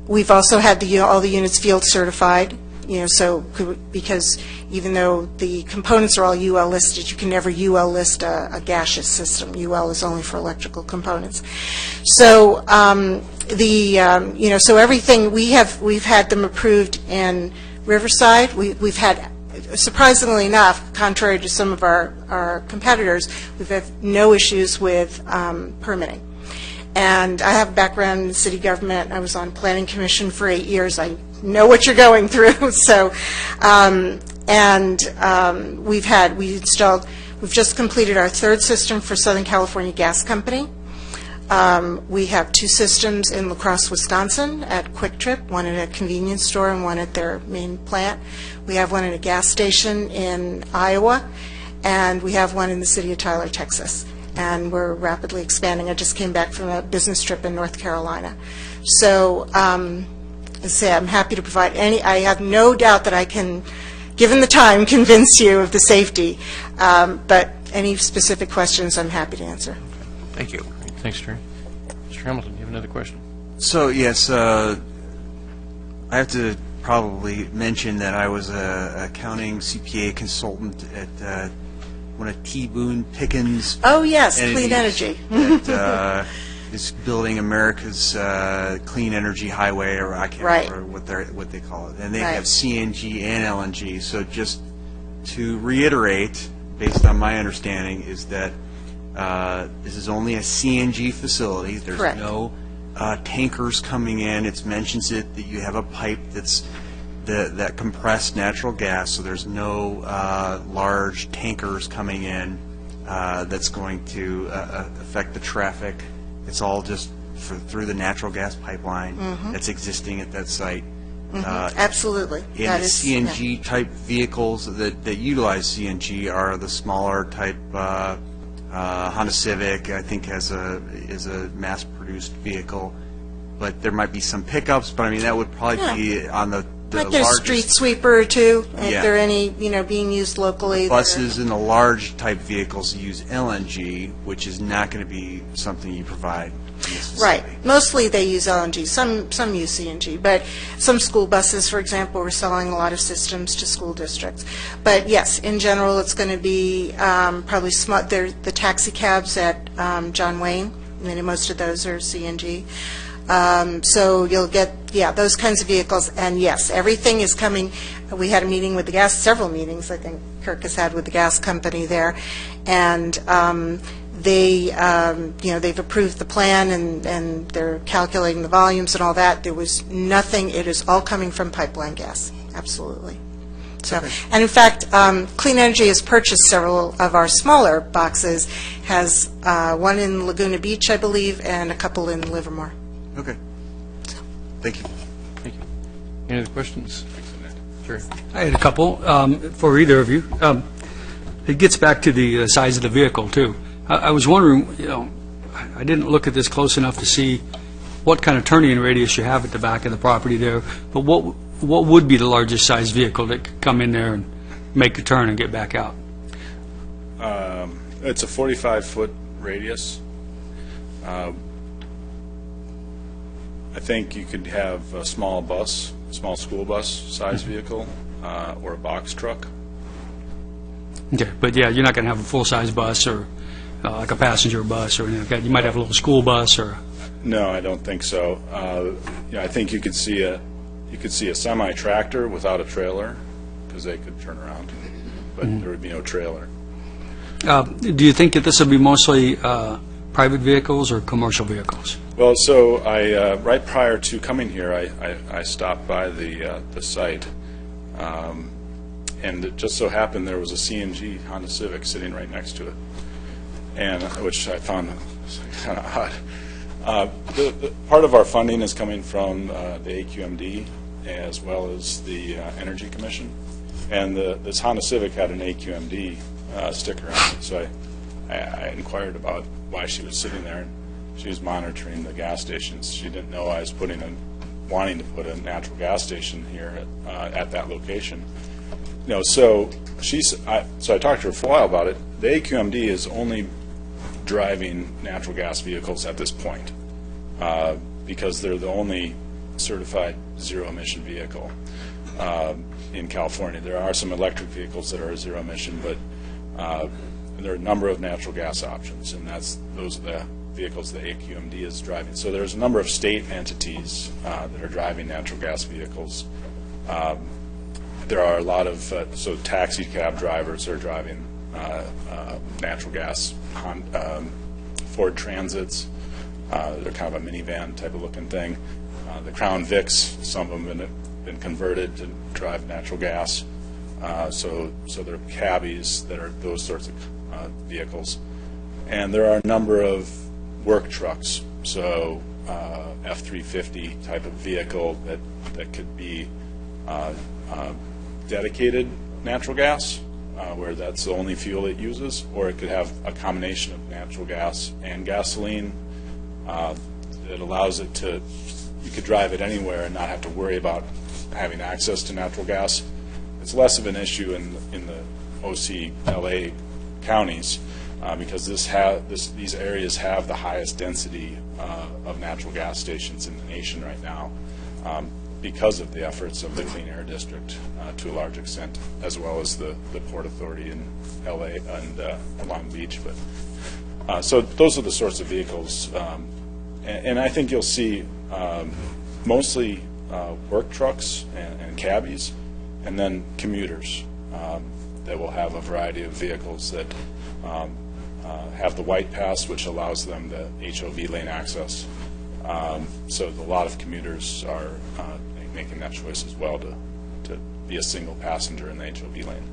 We've also had all the units field certified, so because even though the components are all UL listed, you can never UL list a gaseous system. UL is only for electrical components. So so everything we've had them approved in Riverside. We've had, surprisingly enough, contrary to some of our competitors, we've had no issues with permitting. And I have a background in city government. I was on Planning Commission for 8 years. I know what you're going through. So, we've just completed our third system for Southern California Gas Company. We have 2 systems in La Crosse, Wisconsin at Quick Trip, one at a convenience store and one at their main plant. We have one at a gas station in Iowa, and we have one in the city of Tyler, Texas. And we're rapidly expanding. I just came back from a business trip in North Carolina. So, I'm happy to provide I have no doubt that I can, given the time, convince you of the safety. But any specific questions, I'm happy to answer. Thank you. Thanks, Terry. Hamilton, you have another question? So, yes, I have to probably mention that I was a accounting CPA consultant at one of T. Boone Pickens. Oh, yes, clean entities energy. that is building America's clean energy highway, or I can't Right. remember what they call it. And they Right. have CNG and LNG. So just to reiterate, based on my understanding, is that this is only a CNG facility. There's Correct. no tankers coming in. It mentions it that you have a pipe that's that compressed natural gas, so there's no large tankers coming in that's going to affect the traffic. It's all just through the natural gas pipeline that's existing at that site. Absolutely. And That the is- CNG type vehicles that utilize CNG are the smaller type. Honda Civic, I think, is a mass-produced vehicle, but there might be some pickups. But I mean, that would probably be on the Like there's largest street sweeper or two, if Yeah. there are any, being used locally. that are- buses and the large type vehicles use LNG, which is not going to be something you provide in this Right. facility. Mostly they use LNG. Some use CNG, but some school buses, for example, we're selling a lot of systems to school districts. But yes, in general, it's going to be probably the taxi cabs at John Wayne. Most of those are CNG. So you'll get, those kinds of vehicles. And yes, everything is coming. We had a meeting with several meetings, I think Kirk has had with the gas company there. And they've approved the plan and they're calculating the volumes and all that. There was nothing, it is all coming from pipeline gas, absolutely. So, and in fact, Clean Energy has purchased several of our smaller boxes, has one in Laguna Beach, I believe, and a couple in Livermore. Okay. Thank you. Thank you. Any other questions? Sure. I had a couple for either of you. It gets back to the size of the vehicle, too. I was wondering, I didn't look at this close enough to see what kind of turning radius you have at the back of the property there, but what would be the largest size vehicle that could come in there and make a turn and get back out? It's a 45-foot radius. I think you could have a small school bus size vehicle, or a box truck. Okay, but yeah, you're not going to have a full-size bus or like a passenger bus or anything like that. You might have a little school bus or... No, I don't think so. I think you could see a semi-tractor without a trailer, because they could turn around, but there would be no trailer. Do you think that this will be mostly private vehicles or commercial vehicles? Well, so right prior to coming here, I stopped by the site, and it just so happened there was a CNG Honda Civic sitting right next to it, and which I found kind of odd. The part of our funding is coming from the AQMD as well as the Energy Commission, and this Honda Civic had an AQMD sticker on it, so I inquired about why she was sitting there. And she was monitoring the gas stations. She didn't know I was wanting to put a natural gas station here at that location. So I talked to her for a while about it. The AQMD is only driving natural gas vehicles at this point because they're the only certified zero-emission vehicle in California. There are some electric vehicles that are zero-emission, but there are a number of natural gas options, and those are the vehicles the AQMD is driving. So there's a number of state entities that are driving natural gas vehicles. There are a lot of taxi cab drivers are driving natural gas Ford Transits. They're kind of a minivan type of looking thing. The Crown Vics, some of them have been converted to drive natural gas. So there are cabbies that are those sorts of vehicles. And there are a number of work trucks, so F-350 type of vehicle that could be dedicated natural gas, where that's the only fuel it uses, or it could have a combination of natural gas and gasoline that allows it to, you could drive it anywhere and not have to worry about having access to natural gas. It's less of an issue in the OC LA counties, because these areas have the highest density of natural gas stations in the nation right now, because of the efforts of the Clean Air District to a large extent, as well as the Port Authority in LA and Long Beach. But so those are the sorts of vehicles, and I think you'll see mostly work trucks and cabbies, and then commuters that will have a variety of vehicles that have the white pass, which allows them the HOV lane access. So a lot of commuters are making that choice as well to be a single passenger in the HOV lane.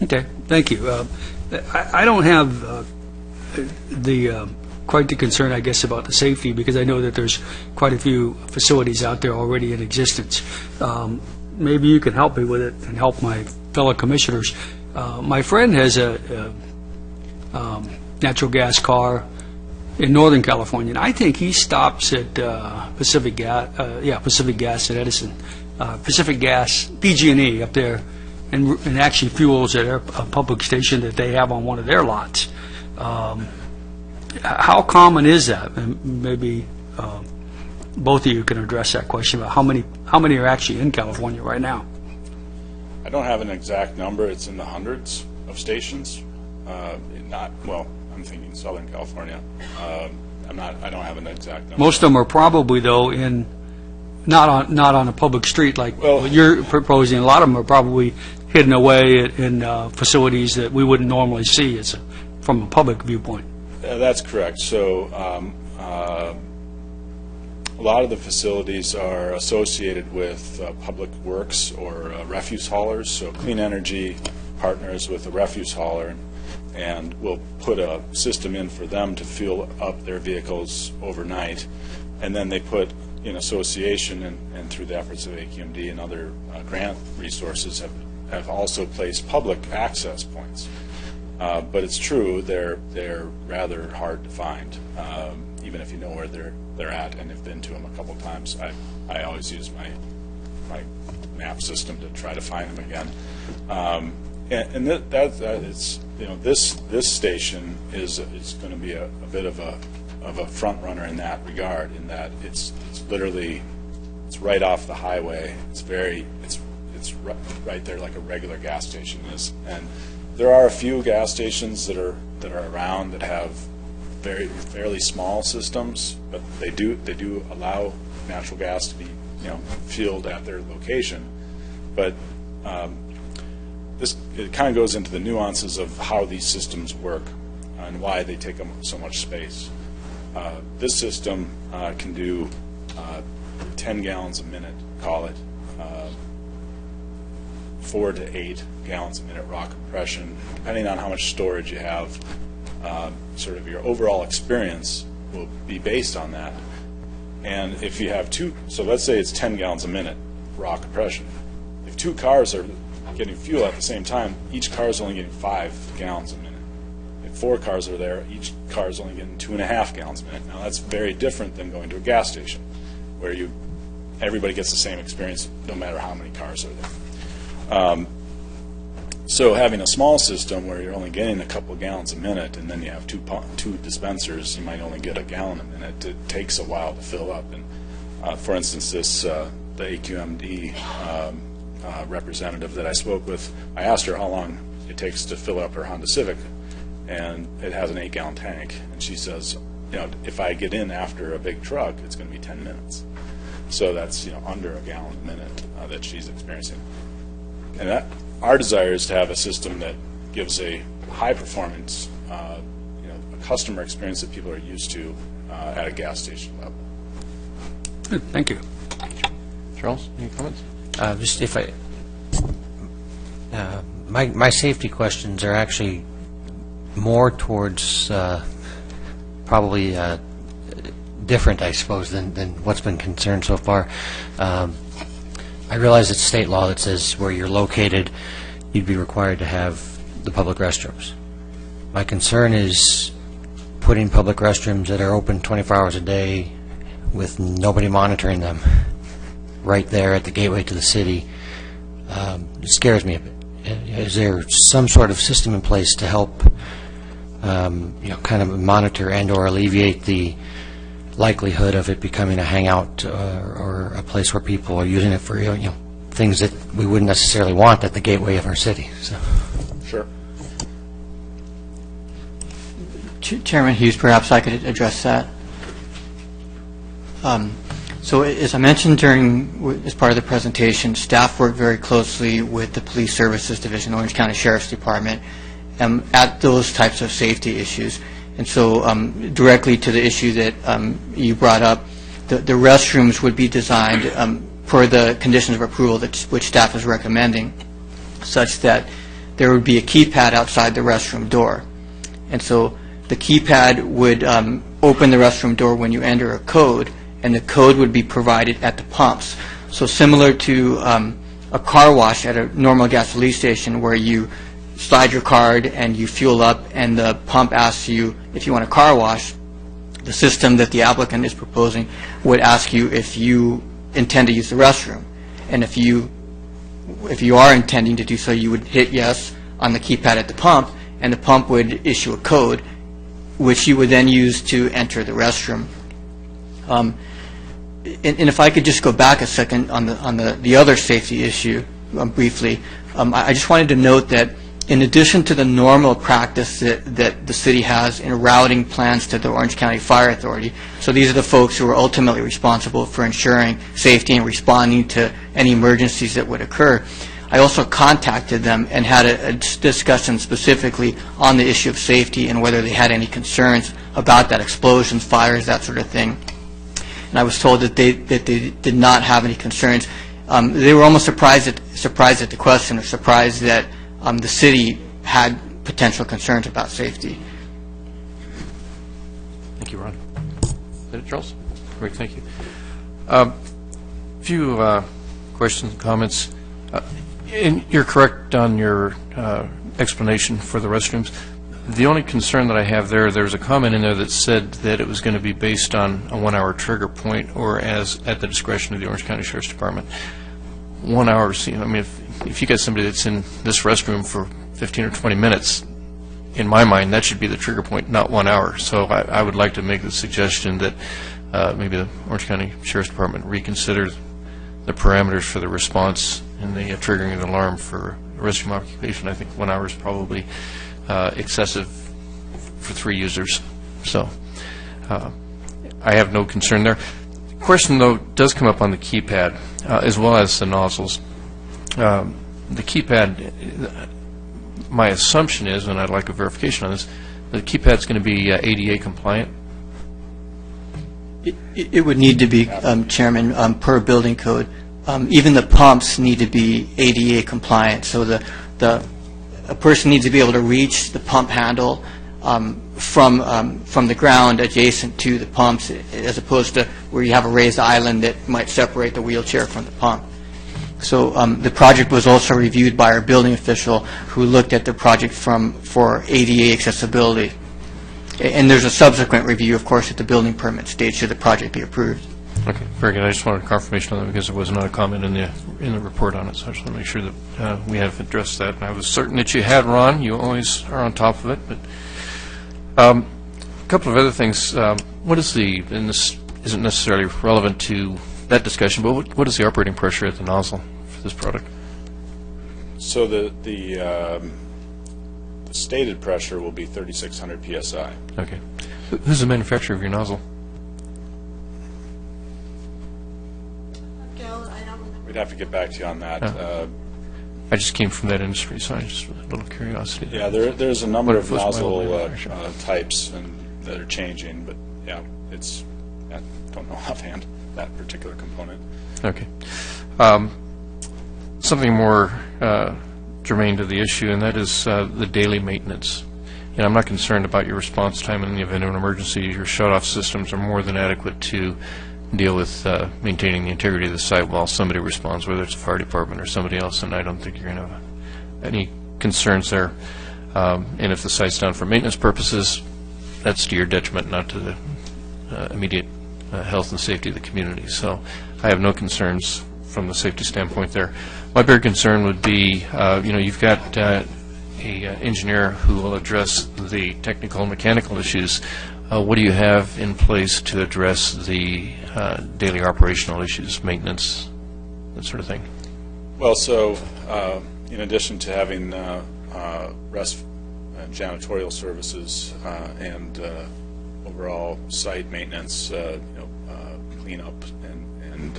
Okay, thank you. I don't have quite the concern, I guess, about the safety, because I know that there's quite a few facilities out there already in existence. Maybe you can help me with it and help my fellow commissioners. My friend has a natural gas car in Northern California, and I think he stops at Pacific Gas at Edison, Pacific Gas, PG&E up there, and actually fuels at a public station that they have on one of their lots. How common is that? And maybe both of you can address that question about how many are actually in California right now. I don't have an exact number. It's in the hundreds of stations. I'm thinking Southern California. I don't have an exact number. Most of them are probably, though, not on a public street like what you're proposing. A lot of them are probably hidden away in facilities that we wouldn't normally see from a public viewpoint. That's correct. So a lot of the facilities are associated with public works or refuse haulers. So Clean Energy partners with a refuse hauler and will put a system in for them to fuel up their vehicles overnight. And then they put, in association and through the efforts of AQMD and other grant resources, have also placed public access points. But it's true, they're rather hard to find, even if you know where they're at and have been to them a couple times. I always use my map system to try to find them again. And this station is going to be a bit of a front runner in that regard, in that it's literally right off the highway. It's right there like a regular gas station is. And there are a few gas stations that are around that have fairly small systems, but they do allow natural gas to be fueled at their location. But it kind of goes into the nuances of how these systems work and why they take up so much space. This system can do 10 gallons a minute, call it, 4 to 8 gallons a minute raw compression. Depending on how much storage you have, sort of your overall experience will be based on that. And if you have so let's say it's 10 gallons a minute raw compression. If two cars are getting fuel at the same time, each car is only getting 5 gallons a minute. If 4 cars are there, each car is only getting 2.5 gallons a minute. Now that's very different than going to a gas station, where everybody gets the same experience no matter how many cars are there. So having a small system where you're only getting a couple of gallons a minute, and then you have two dispensers, you might only get a gallon a minute. It takes a while to fill up. And for instance, the AQMD representative that I spoke with, I asked her how long it takes to fill up her Honda Civic, and it has an 8-gallon tank. And she says, if I get in after a big truck, it's going to be 10 minutes. So that's under a gallon a minute that she's experiencing. And our desire is to have a system that gives a high performance, a customer experience that people are used to at a gas station level. Good, thank you. Charles, any comments? Just if my safety questions are actually more towards probably different, I suppose, than what's been concerned so far. I realize it's state law that says where you're located, you'd be required to have the public restrooms. My concern is putting public restrooms that are open 24 hours a day with nobody monitoring them right there at the gateway to the city. It scares me a bit. Is there some sort of system in place to help kind of monitor and/or alleviate the likelihood of it becoming a hangout or a place where people are using it for things that we wouldn't necessarily want at the gateway of our city. So. Sure. Chairman Hughes, perhaps I could address that. So as I mentioned as part of the presentation, staff worked very closely with the Police Services Division, Orange County Sheriff's Department, at those types of safety issues. And so directly to the issue that you brought up, the restrooms would be designed per the conditions of approval which staff is recommending, such that there would be a keypad outside the restroom door. And so the keypad would open the restroom door when you enter a code, and the code would be provided at the pumps. So similar to a car wash at a normal gasoline station where you slide your card and you fuel up and the pump asks you if you want a car wash, the system that the applicant is proposing would ask you if you intend to use the restroom. And if you are intending to do so, you would hit yes on the keypad at the pump, and the pump would issue a code which you would then use to enter the restroom. And if I could just go back a second on the other safety issue briefly, I just wanted to note that in addition to the normal practice that the city has in routing plans to the Orange County Fire Authority, so these are the folks who are ultimately responsible for ensuring safety and responding to any emergencies that would occur, I also contacted them and had a discussion specifically on the issue of safety and whether they had any concerns about that, explosions, fires, that sort of thing. And I was told that they did not have any concerns. They were almost surprised at the question, or surprised that the city had potential concerns about safety. Thank you, Ron. Is that it, Charles? Great, thank you. A few questions and comments. And you're correct on your explanation for the restrooms. The only concern that I have there's a comment in there that said that it was going to be based on a 1-hour trigger point, or as at the discretion of the Orange County Sheriff's Department. 1 hour, I mean, if you got somebody that's in this restroom for 15 or 20 minutes, in my mind, that should be the trigger point, not 1 hour. So I would like to make the suggestion that maybe the Orange County Sheriff's Department reconsider the parameters for the response and the triggering of the alarm for restroom occupation. I think 1 hour is probably excessive for 3 users. So I have no concern there. The question, though, does come up on the keypad as well as the nozzles. The keypad, my assumption is, and I'd like a verification on this, the keypad's going to be ADA compliant. It would need to be, Chairman, per building code. Even the pumps need to be ADA compliant, so a person needs to be able to reach the pump handle from the ground adjacent to the pumps, as opposed to where you have a raised island that might separate the wheelchair from the pump. So the project was also reviewed by our building official, who looked at the project for ADA accessibility. And there's a subsequent review, of course, at the building permit stage should the project be approved. Okay, very good. I just wanted confirmation on that because there was not a comment in the report on it, so I just want to make sure that we have addressed that. And I was certain that you had, Ron. You always are on top of it. But a couple of other things. What is and this isn't necessarily relevant to that discussion, but what is the operating pressure at the nozzle for this product? So the stated pressure will be 3,600 psi. Okay. Who's the manufacturer of your nozzle? We'd have to get back to you on that. I just came from that industry, so I just a little curiosity. Yeah, there's a number of What was my nozzle old manufacturer? types that are changing, but yeah, I don't know offhand that particular component. Okay. Something more germane to the issue, and that is the daily maintenance. And I'm not concerned about your response time in the event of an emergency. Your shut-off systems are more than adequate to deal with maintaining the integrity of the site while somebody responds, whether it's a fire department or somebody else, and I don't think you're going to have any concerns there. And if the site's down for maintenance purposes, that's to your detriment, not to the immediate health and safety of the community. So I have no concerns from the safety standpoint there. My bigger concern would be, you've got engineer who will address the technical and mechanical issues. What do you have in place to address the daily operational issues, maintenance, that sort of thing? Well, so in addition to having janitorial services and overall site maintenance, cleanup and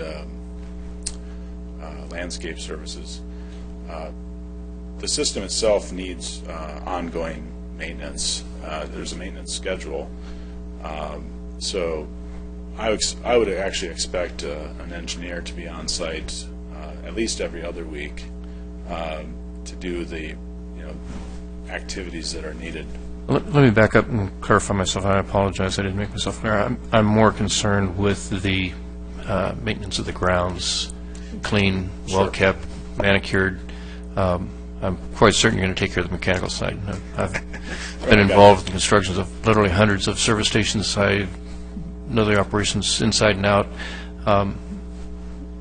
landscape services, the system itself needs ongoing maintenance. There's a maintenance schedule. So I would actually expect an engineer to be on site at least every other week to do the activities that are needed. Let me back up and clarify myself. I apologize, I didn't make myself clear. I'm more concerned with the maintenance of the grounds, clean, well-kept, manicured. I'm quite certain you're going to take care of the mechanical side. I've been involved in the constructions of literally hundreds of service stations. I know the operations inside and out.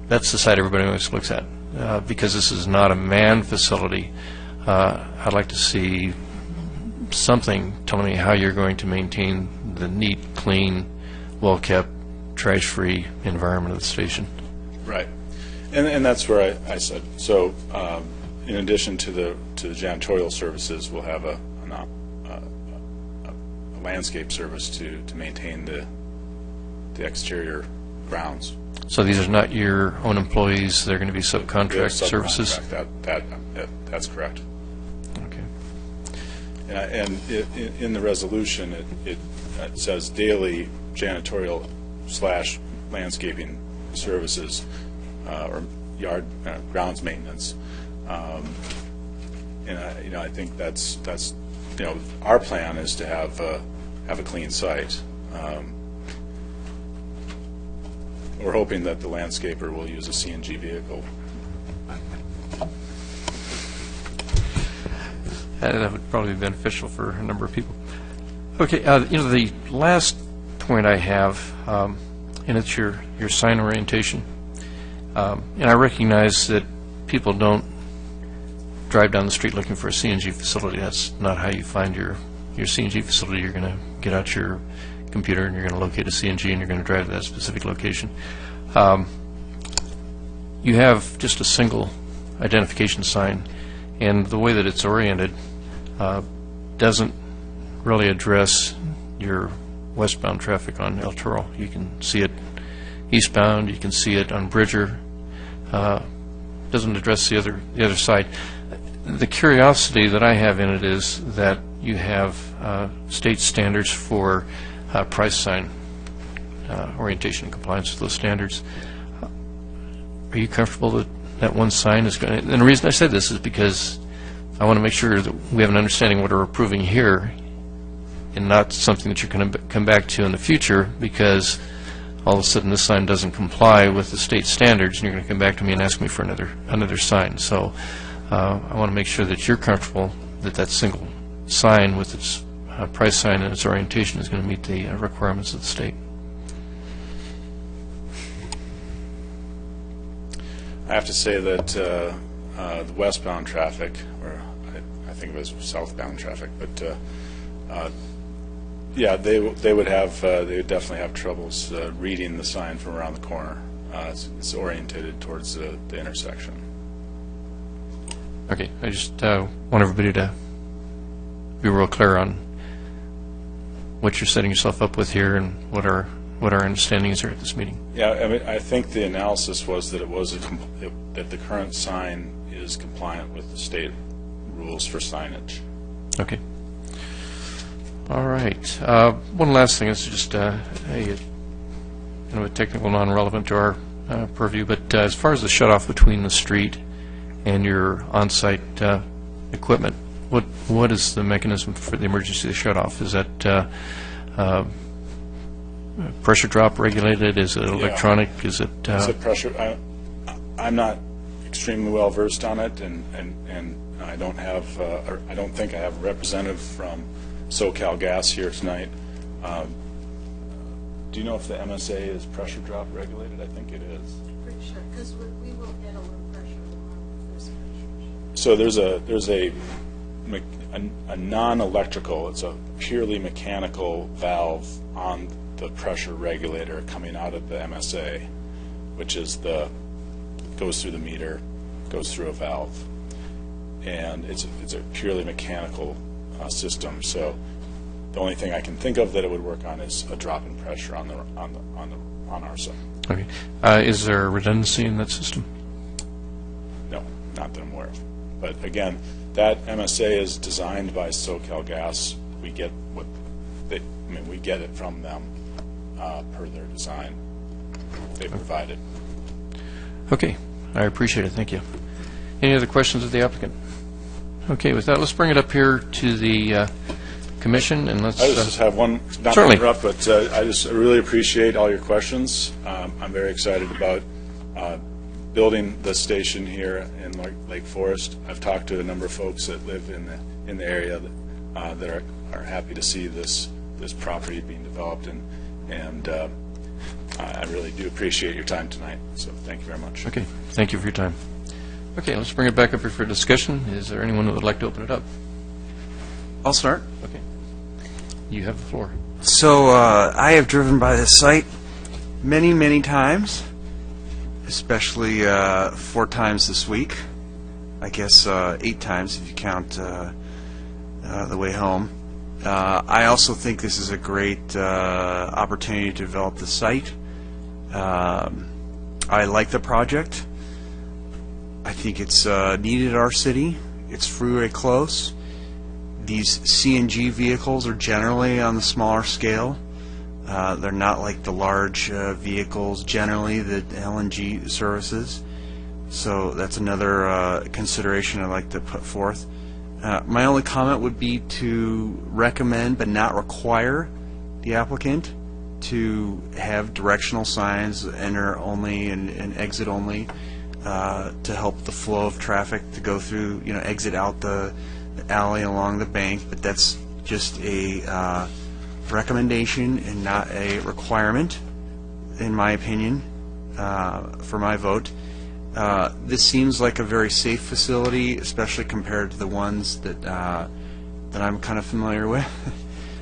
That's the side everybody always looks at. Because this is not a manned facility, I'd like to see something telling me how you're going to maintain the neat, clean, well-kept, trash-free environment of the station. Right, and that's where I said, so in addition to the janitorial services, we'll have a landscape service to maintain the exterior grounds. So these are not your own employees, they're going to be subcontract services? That's correct. Okay. And in the resolution, it says daily janitorial / landscaping services or yard grounds maintenance. And I think that's our plan is to have a clean site. We're hoping that the landscaper will use a CNG vehicle. That would probably be beneficial for a number of people. Okay, the last point I have, and it's your sign orientation. And I recognize that people don't drive down the street looking for a CNG facility. That's not how you find your CNG facility. You're going to get out your computer and you're going to locate a CNG and you're going to drive to that specific location. You have just a single identification sign, and the way that it's oriented doesn't really address your westbound traffic on El Toro. You can see it eastbound, you can see it on Bridger. Doesn't address the other side. The curiosity that I have in it is that you have state standards for price sign orientation and compliance with those standards. Are you comfortable that that one sign is going to, and the reason I said this is because I want to make sure that we have an understanding of what we're approving here and not something that you're going to come back to in the future because all of a sudden this sign doesn't comply with the state standards and you're going to come back to me and ask me for another sign. So I want to make sure that you're comfortable that that single sign with its price sign and its orientation is going to meet the requirements of the state. I have to say that the westbound traffic, or I think it was southbound traffic, but yeah, they would definitely have troubles reading the sign from around the corner. It's orientated towards the intersection. Okay, I just want everybody to be real clear on what you're setting yourself up with here and what our understandings are at this meeting. Yeah, I mean, I think the analysis was that that the current sign is compliant with the state rules for signage. Okay. All right. One last thing. It's just a technical, non-relevant to our purview, but as far as the shutoff between the street and your on-site equipment, what is the mechanism for the emergency shutoff? Is that pressure drop regulated? Is it electronic? Yeah. Is it? Is it pressure? I'm not extremely well versed on it, and I don't have. I don't think I have a representative from SoCal Gas here tonight. Do you know if the MSA is pressure drop regulated? I think it is. Pretty sure, because we will get a low pressure on this pressure. So there's a a non-electrical, it's a purely mechanical valve on the pressure regulator coming out of the MSA, which is goes through the meter, goes through a valve. And it's a purely mechanical system. So the only thing I can think of that it would work on is a drop in pressure on our side. Okay. Is there redundancy in that system? No, not that I'm aware of. But again, that MSA is designed by SoCalGas. We get we get it from them per their design they provided. Okay, I appreciate it, thank you. Any other questions of the applicant? Okay, with that, let's bring it up here to the commission, and let's... I just have one, not to Certainly. interrupt, but I really appreciate all your questions. I'm very excited about building the station here in Lake Forest. I've talked to a number of folks that live in the area that are happy to see this property being developed, and I really do appreciate your time tonight, so thank you very much. Okay, thank you for your time. Okay, let's bring it back up here for discussion. Is there anyone that would like to open it up? I'll start. Okay. You have the floor. So I have driven by this site many, many times, especially 4 times this week. I guess 8 times if you count the way home. I also think this is a great opportunity to develop the site. I like the project. I think it's needed in our city. It's freeway close. These CNG vehicles are generally on the smaller scale. They're not like the large vehicles generally that LNG services. So that's another consideration I'd like to put forth. My only comment would be to recommend but not require the applicant to have directional signs, enter only and exit only, to help the flow of traffic to go through, exit out the alley along the bank, but that's just a recommendation and not a requirement, in my opinion, for my vote. This seems like a very safe facility, especially compared to the ones that I'm kind of familiar with.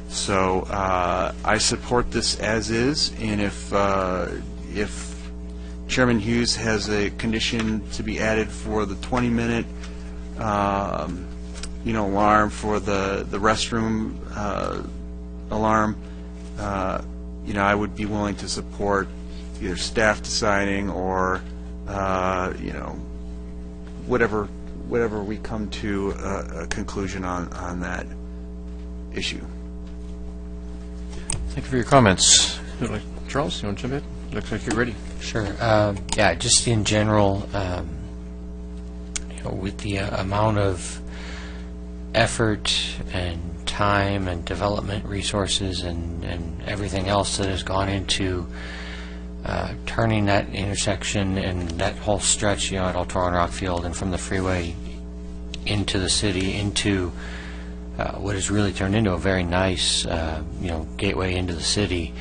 So I support this as is, and if Chairman Hughes has a condition to be added for the 20-minute alarm for the restroom alarm, I would be willing to support either staff deciding or whatever we come to a conclusion on that issue. Thank you for your comments. Charles, you want to jump in? Looks like you're ready. Sure. Yeah, just in general, with the amount of effort and time and development resources and everything else that has gone into turning that intersection and that whole stretch, at Old Toronto Rockfield and from the freeway into the city, into what has really turned into a very nice, gateway into the city.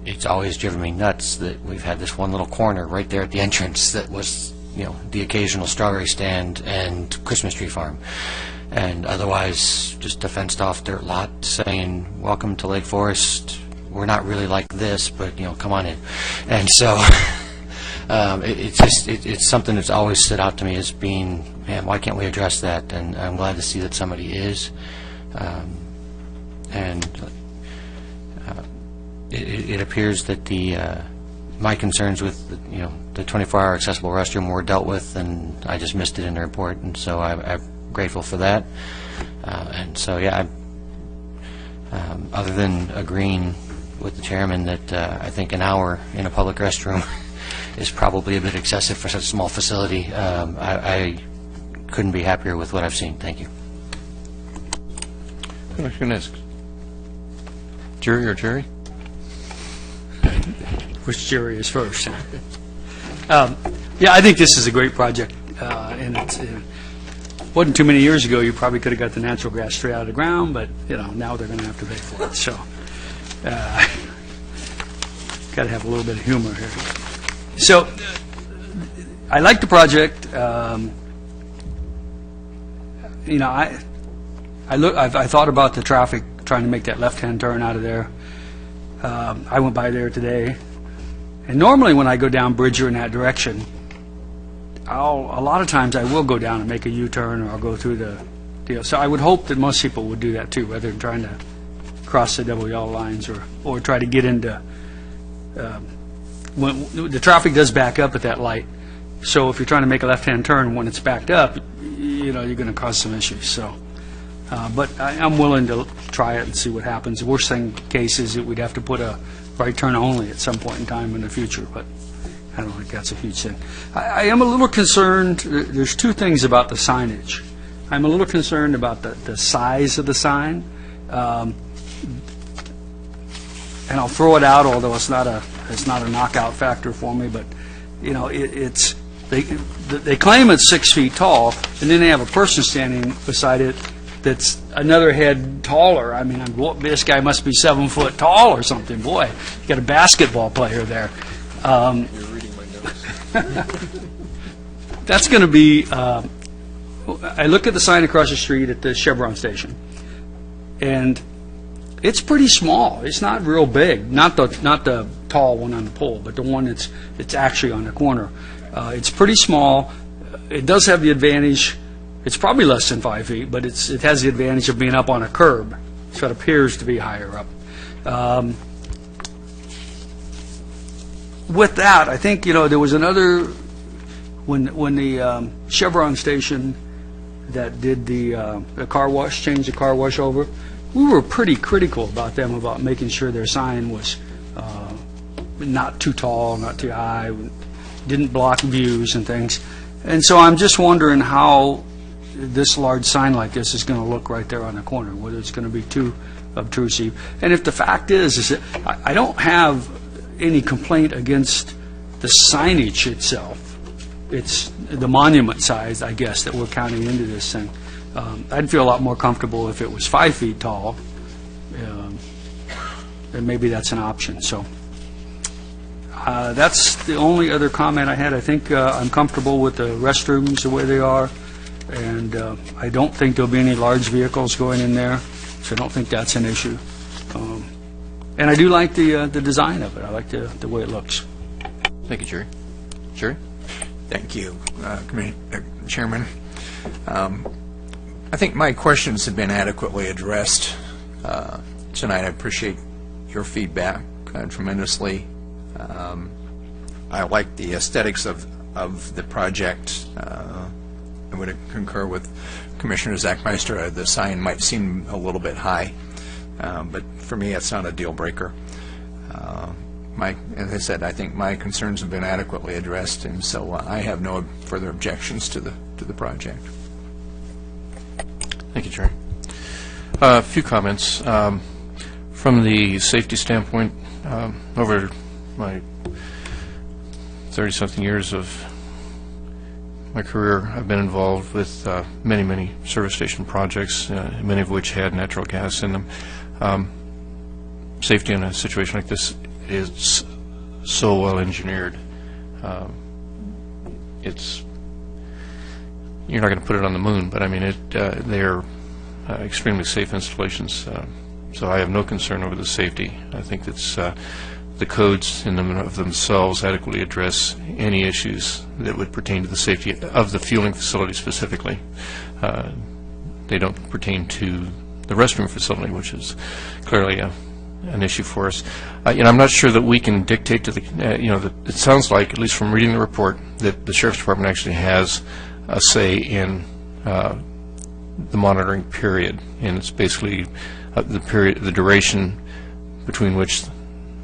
It's always driven me nuts that we've had this one little corner right there at the entrance that was, the occasional strawberry stand and Christmas tree farm. And otherwise, just a fenced-off dirt lot saying, "Welcome to Lake Forest. We're not really like this, but, come on in." And so it's something that's always stood out to me as being, man, why can't we address that? And I'm glad to see that somebody is. It appears that my concerns with the 24-hour accessible restroom were dealt with, and I just missed it in the report, and so I'm grateful for that. And so, yeah, other than agreeing with the chairman that I think an hour in a public restroom is probably a bit excessive for such a small facility, I couldn't be happier with what I've seen. Thank you. Jerry or Jerry? Which jury is first? Yeah, I think this is a great project, and it wasn't too many years ago you probably could have got the natural gas straight out of the ground, but now they're going to have to pay for it. So, got to have a little bit of humor here. So, I like the project. you know, I thought about the traffic trying to make that left-hand turn out of there. I went by there today, and normally when I go down Bridger in that direction, a lot of times I will go down and make a U-turn, or I'll go through the deal. So I would hope that most people would do that too, rather than trying to cross the double yellow lines or try to get into, when the traffic does back up at that light. So if you're trying to make a left-hand turn when it's backed up, you know, you're going to cause some issues. So, but I'm willing to try it and see what happens. The worst thing case is that we'd have to put a right turn only at some point in time in the future, but I don't think that's a huge thing. I am a little concerned. There's two things about the signage. I'm a little concerned about the size of the sign. And I'll throw it out, although it's not a knockout factor for me. But you know, they claim it's 6 feet tall, and then they have a person standing beside it that's another head taller. I mean, this guy must be 7 foot tall or something. Boy, you got a basketball player there. You're reading my notes. That's going to be. I look at the sign across the street at the Chevron station, and it's pretty small. It's not real big. Not the tall one on the pole, but the one that's actually on the corner. It's pretty small. It does have the advantage. It's probably less than 5 feet, but it has the advantage of being up on a curb, so it appears to be higher up. With that, I think, you know, there was another when the Chevron station that did the car wash, changed the car wash over. We were pretty critical about them, about making sure their sign was not too tall, not too high, didn't block views and things. And so I'm just wondering how this large sign like this is going to look right there on the corner, whether it's going to be too obtrusive. And if the fact is that I don't have any complaint against the signage itself. It's the monument size, I guess, that we're counting into this thing. I'd feel a lot more comfortable if it was 5 feet tall, and maybe that's an option. So that's the only other comment I had. I think I'm comfortable with the restrooms the way they are, and I don't think there'll be any large vehicles going in there, so I don't think that's an issue. And I do like the design of it. I like the way it looks. Thank you, Jerry. Jerry? Thank you, Chairman. I think my questions have been adequately addressed tonight. I appreciate your feedback tremendously. I like the aesthetics of the project. I would concur with Commissioner Zachmeister. The sign might seem a little bit high, but for me, it's not a deal breaker. As I said, I think my concerns have been adequately addressed, and so I have no further objections to the project. Thank you, Jerry. A few comments. From the safety standpoint, over my 30-something years of my career, I've been involved with many, many service station projects, many of which had natural gas in them. Safety in a situation like this is so well engineered. You're not going to put it on the moon, but I mean, they're extremely safe installations. So I have no concern over the safety. I think that's the codes in them of themselves adequately address any issues that would pertain to the safety of the fueling facility specifically. They don't pertain to the restroom facility, which is clearly an issue for us. I'm not sure that we can dictate to the, it sounds like, at least from reading the report, that the Sheriff's Department actually has a say in the monitoring period, and it's basically the duration between which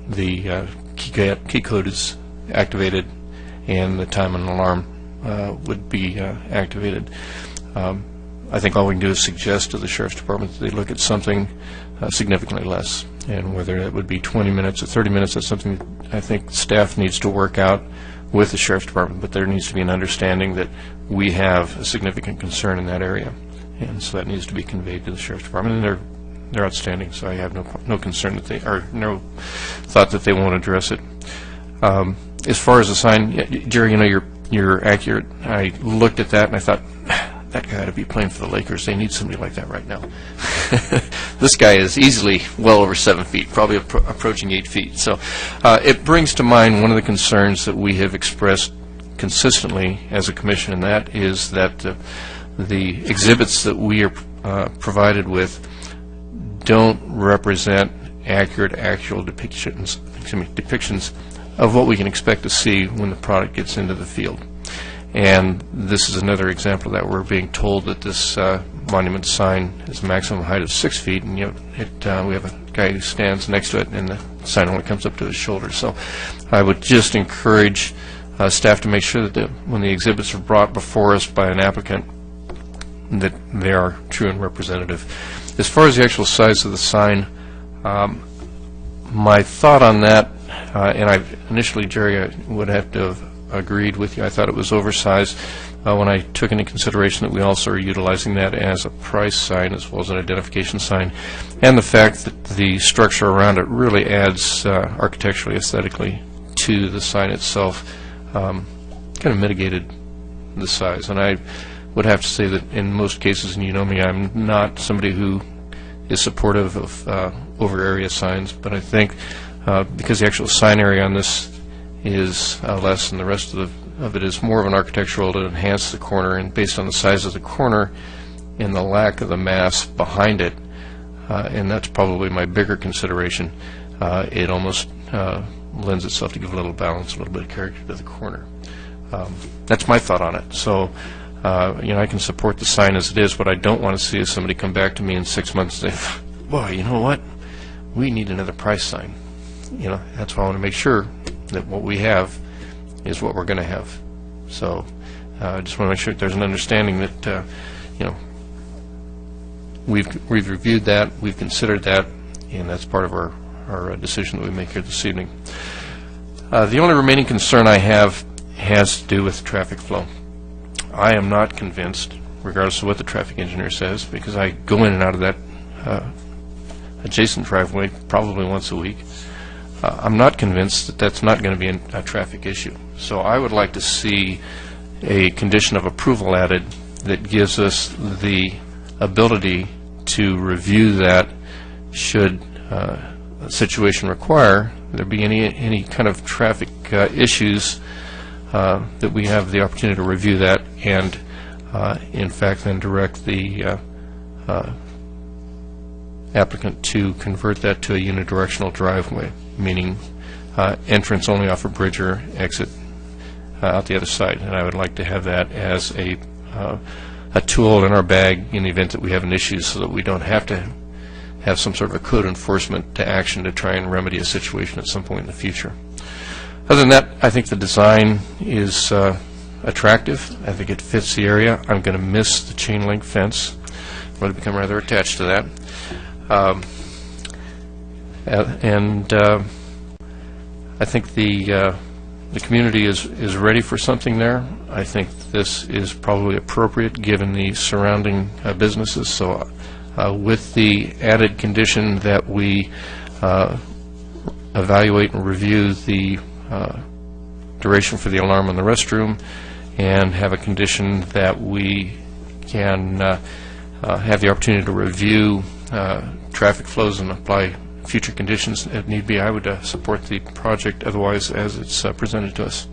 the key code is activated and the time an alarm would be activated. I think all we can do is suggest to the Sheriff's Department that they look at something significantly less, and whether it would be 20 minutes or 30 minutes, that's something that I think staff needs to work out with the Sheriff's Department, but there needs to be an understanding that we have a significant concern in that area, and so that needs to be conveyed to the Sheriff's Department, and they're outstanding, so I have no concern that they, or no thought that they won't address it. As far as the sign, Jerry, you're accurate. I looked at that and I thought, that guy ought to be playing for the Lakers. They need somebody like that right now. This guy is easily well over 7 feet, probably approaching 8 feet. So it brings to mind one of the concerns that we have expressed consistently as a commission, and that is that the exhibits that we are provided with don't represent accurate, actual depictions of what we can expect to see when the product gets into the field. And this is another example of that. We're being told that this monument sign has a maximum height of 6 feet, and yet we have a guy who stands next to it, and the sign only comes up to his shoulder. So I would just encourage staff to make sure that when the exhibits are brought before us by an applicant, that they are true and representative. As far as the actual size of the sign, my thought on that, and initially, Jerry, I would have to have agreed with you. I thought it was oversized when I took into consideration that we also are utilizing that as a price sign as well as an identification sign, and the fact that the structure around it really adds architecturally, aesthetically to the sign itself, kind of mitigated the size. And I would have to say that in most cases, and you know me, I'm not somebody who is supportive of over area signs, but I think because the actual sign area on this is less, and the rest of it is more of an architectural to enhance the corner, and based on the size of the corner and the lack of the mass behind it, and that's probably my bigger consideration, it almost lends itself to give a little balance, a little bit of character to the corner. That's my thought on it. So, I can support the sign as it is. What I don't want to see is somebody come back to me in 6 months and say, boy, you know what? We need another price sign. That's why I want to make sure that what we have is what we're going to have. So I just want to make sure that there's an understanding that, we've reviewed that, we've considered that, and that's part of our decision that we make here this evening. The only remaining concern I have has to do with traffic flow. I am not convinced, regardless of what the traffic engineer says, because I go in and out of that adjacent driveway probably once a week. I'm not convinced that that's not going to be a traffic issue. So I would like to see a condition of approval added that gives us the ability to review that should a situation require there be any kind of traffic issues, that we have the opportunity to review that and in fact then direct the applicant to convert that to a unidirectional driveway, meaning entrance only off of Bridger, exit out the other side. And I would like to have that as a tool in our bag in the event that we have an issue, so that we don't have to have some sort of a code enforcement to action to try and remedy a situation at some point in the future. Other than that, I think the design is attractive. I think it fits the area. I'm going to miss the chain link fence. I'm going to become rather attached to that. I think the community is ready for something there. I think this is probably appropriate given the surrounding businesses. So with the added condition that we evaluate and review the duration for the alarm on the restroom, and have a condition that we can have the opportunity to review traffic flows and apply future conditions if need be, I would support the project otherwise as it's presented to us.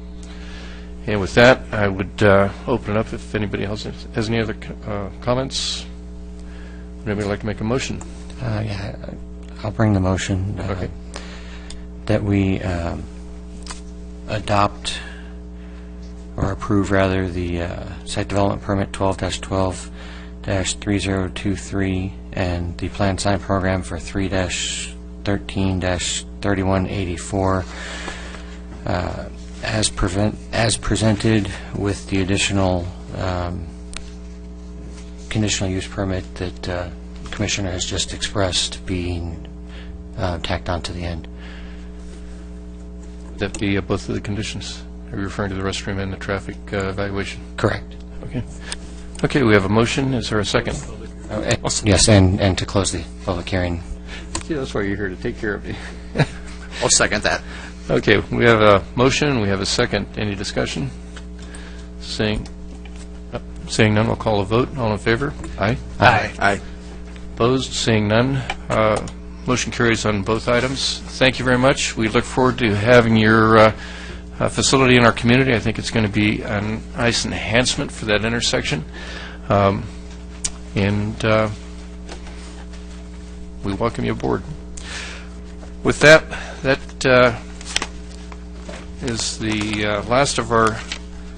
And with that, I would open it up if anybody else has any other comments. Would anybody like to make a motion? Yeah, I'll bring the motion. Okay. That we adopt or approve, rather, the site development permit 12-12-3023 and the planned sign program for 3-13-3184 as presented, with the additional conditional use permit that the Commissioner has just expressed being tacked on to the end. Would that be both of the conditions? Are you referring to the restroom and the traffic evaluation? Correct. Okay. Okay, we have a motion. Is there a second? Yes, and to close the public hearing. See, that's why you're here, to take care of me. I'll second that. Okay, we have a motion, we have a second. Any discussion? Seeing none, we'll call a vote. All in favor? Aye. Aye. Opposed? Seeing none. Motion carries on both items. Thank you very much. We look forward to having your facility in our community. I think it's going to be a nice enhancement for that intersection. And we welcome you aboard. With that is the last of our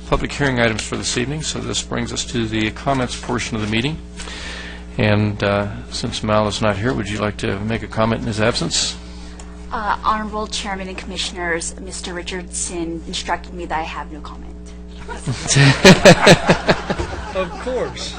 public hearing items for this evening, so this brings us to the comments portion of the meeting. And since Mal is not here, would you like to make a comment in his absence? Honorable Chairman and Commissioners, Mr. Richardson instructed me that I have no comment. Of course.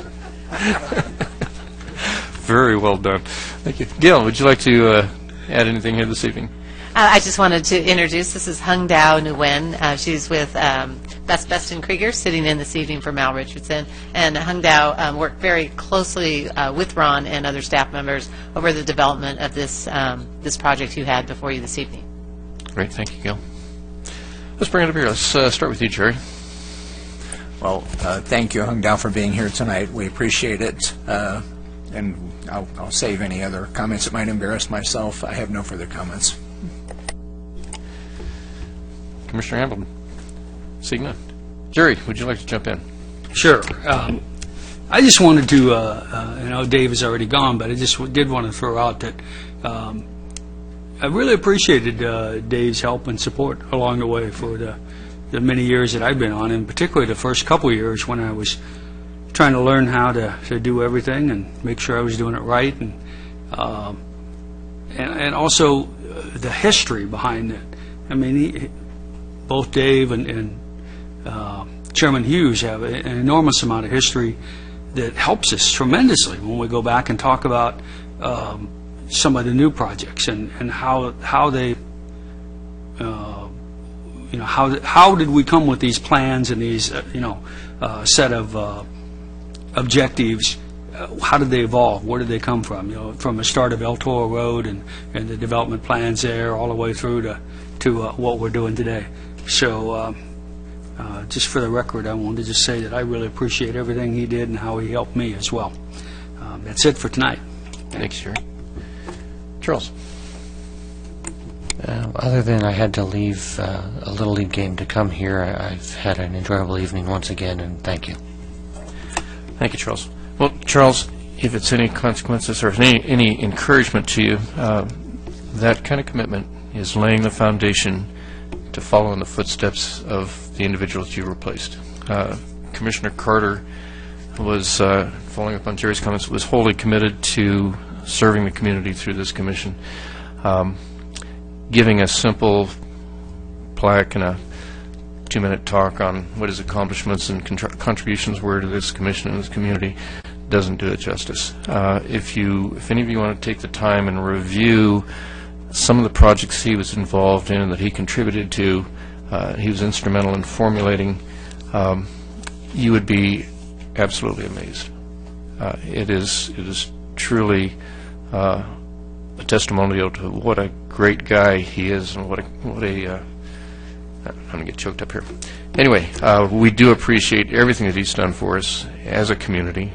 Very well done. Thank you. Gail, would you like to add anything here this evening? I just wanted to introduce, this is Hung Dao Nguyen. She's with Best and Krieger, sitting in this evening for Mal Richardson. And Hung Dao worked very closely with Ron and other staff members over the development of this project you had before you this evening. Great. Thank you, Gail. Let's bring it up here. Let's start with you, Jerry. Well, thank you, Hung Dao, for being here tonight. We appreciate it. And I'll save any other comments that might embarrass myself. I have no further comments. Commissioner Hamilton. Seeing none. Jerry, would you like to jump in? Sure. I just wanted to, I know Dave has already gone, but I just did want to throw out that I really appreciated Dave's help and support along the way for the many years that I've been on, and particularly the first couple of years when I was trying to learn how to do everything and make sure I was doing it right, and also the history behind it. I mean, both Dave and Chairman Hughes have an enormous amount of history that helps us tremendously when we go back and talk about some of the new projects and how they, how did we come with these plans and these, set of objectives. How did they evolve? Where did they come from? From the start of El Toro Road and the development plans there, all the way through to what we're doing today. So, just for the record, I wanted to just say that I really appreciate everything he did and how he helped me as well. That's it for tonight. Thanks, Jerry. Charles. Other than I had to leave a Little League game to come here, I've had an enjoyable evening once again, and thank you. Thank you, Charles. Well, Charles, if it's any consequences or any encouragement to you, that kind of commitment is laying the foundation to follow in the footsteps of the individuals you replaced. Commissioner Carter was, following up on Jerry's comments, was wholly committed to serving the community through this commission. Giving a simple plaque and a 2-minute talk on what his accomplishments and contributions were to this commission and this community doesn't do it justice. If any of you want to take the time and review some of the projects he was involved in and that he contributed to, he was instrumental in formulating, you would be absolutely amazed. It is truly a testimonial to what a great guy he is and what a I'm going to get choked up here. Anyway, we do appreciate everything that he's done for us as a community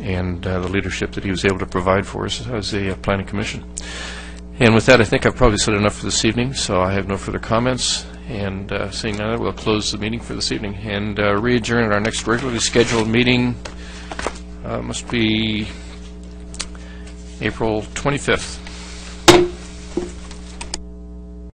and the leadership that he was able to provide for us as a planning commission. And with that, I think I've probably said enough for this evening, so I have no further comments. And seeing none, we'll close the meeting for this evening and re-adjourn at our next regularly scheduled meeting. Must be April 25th.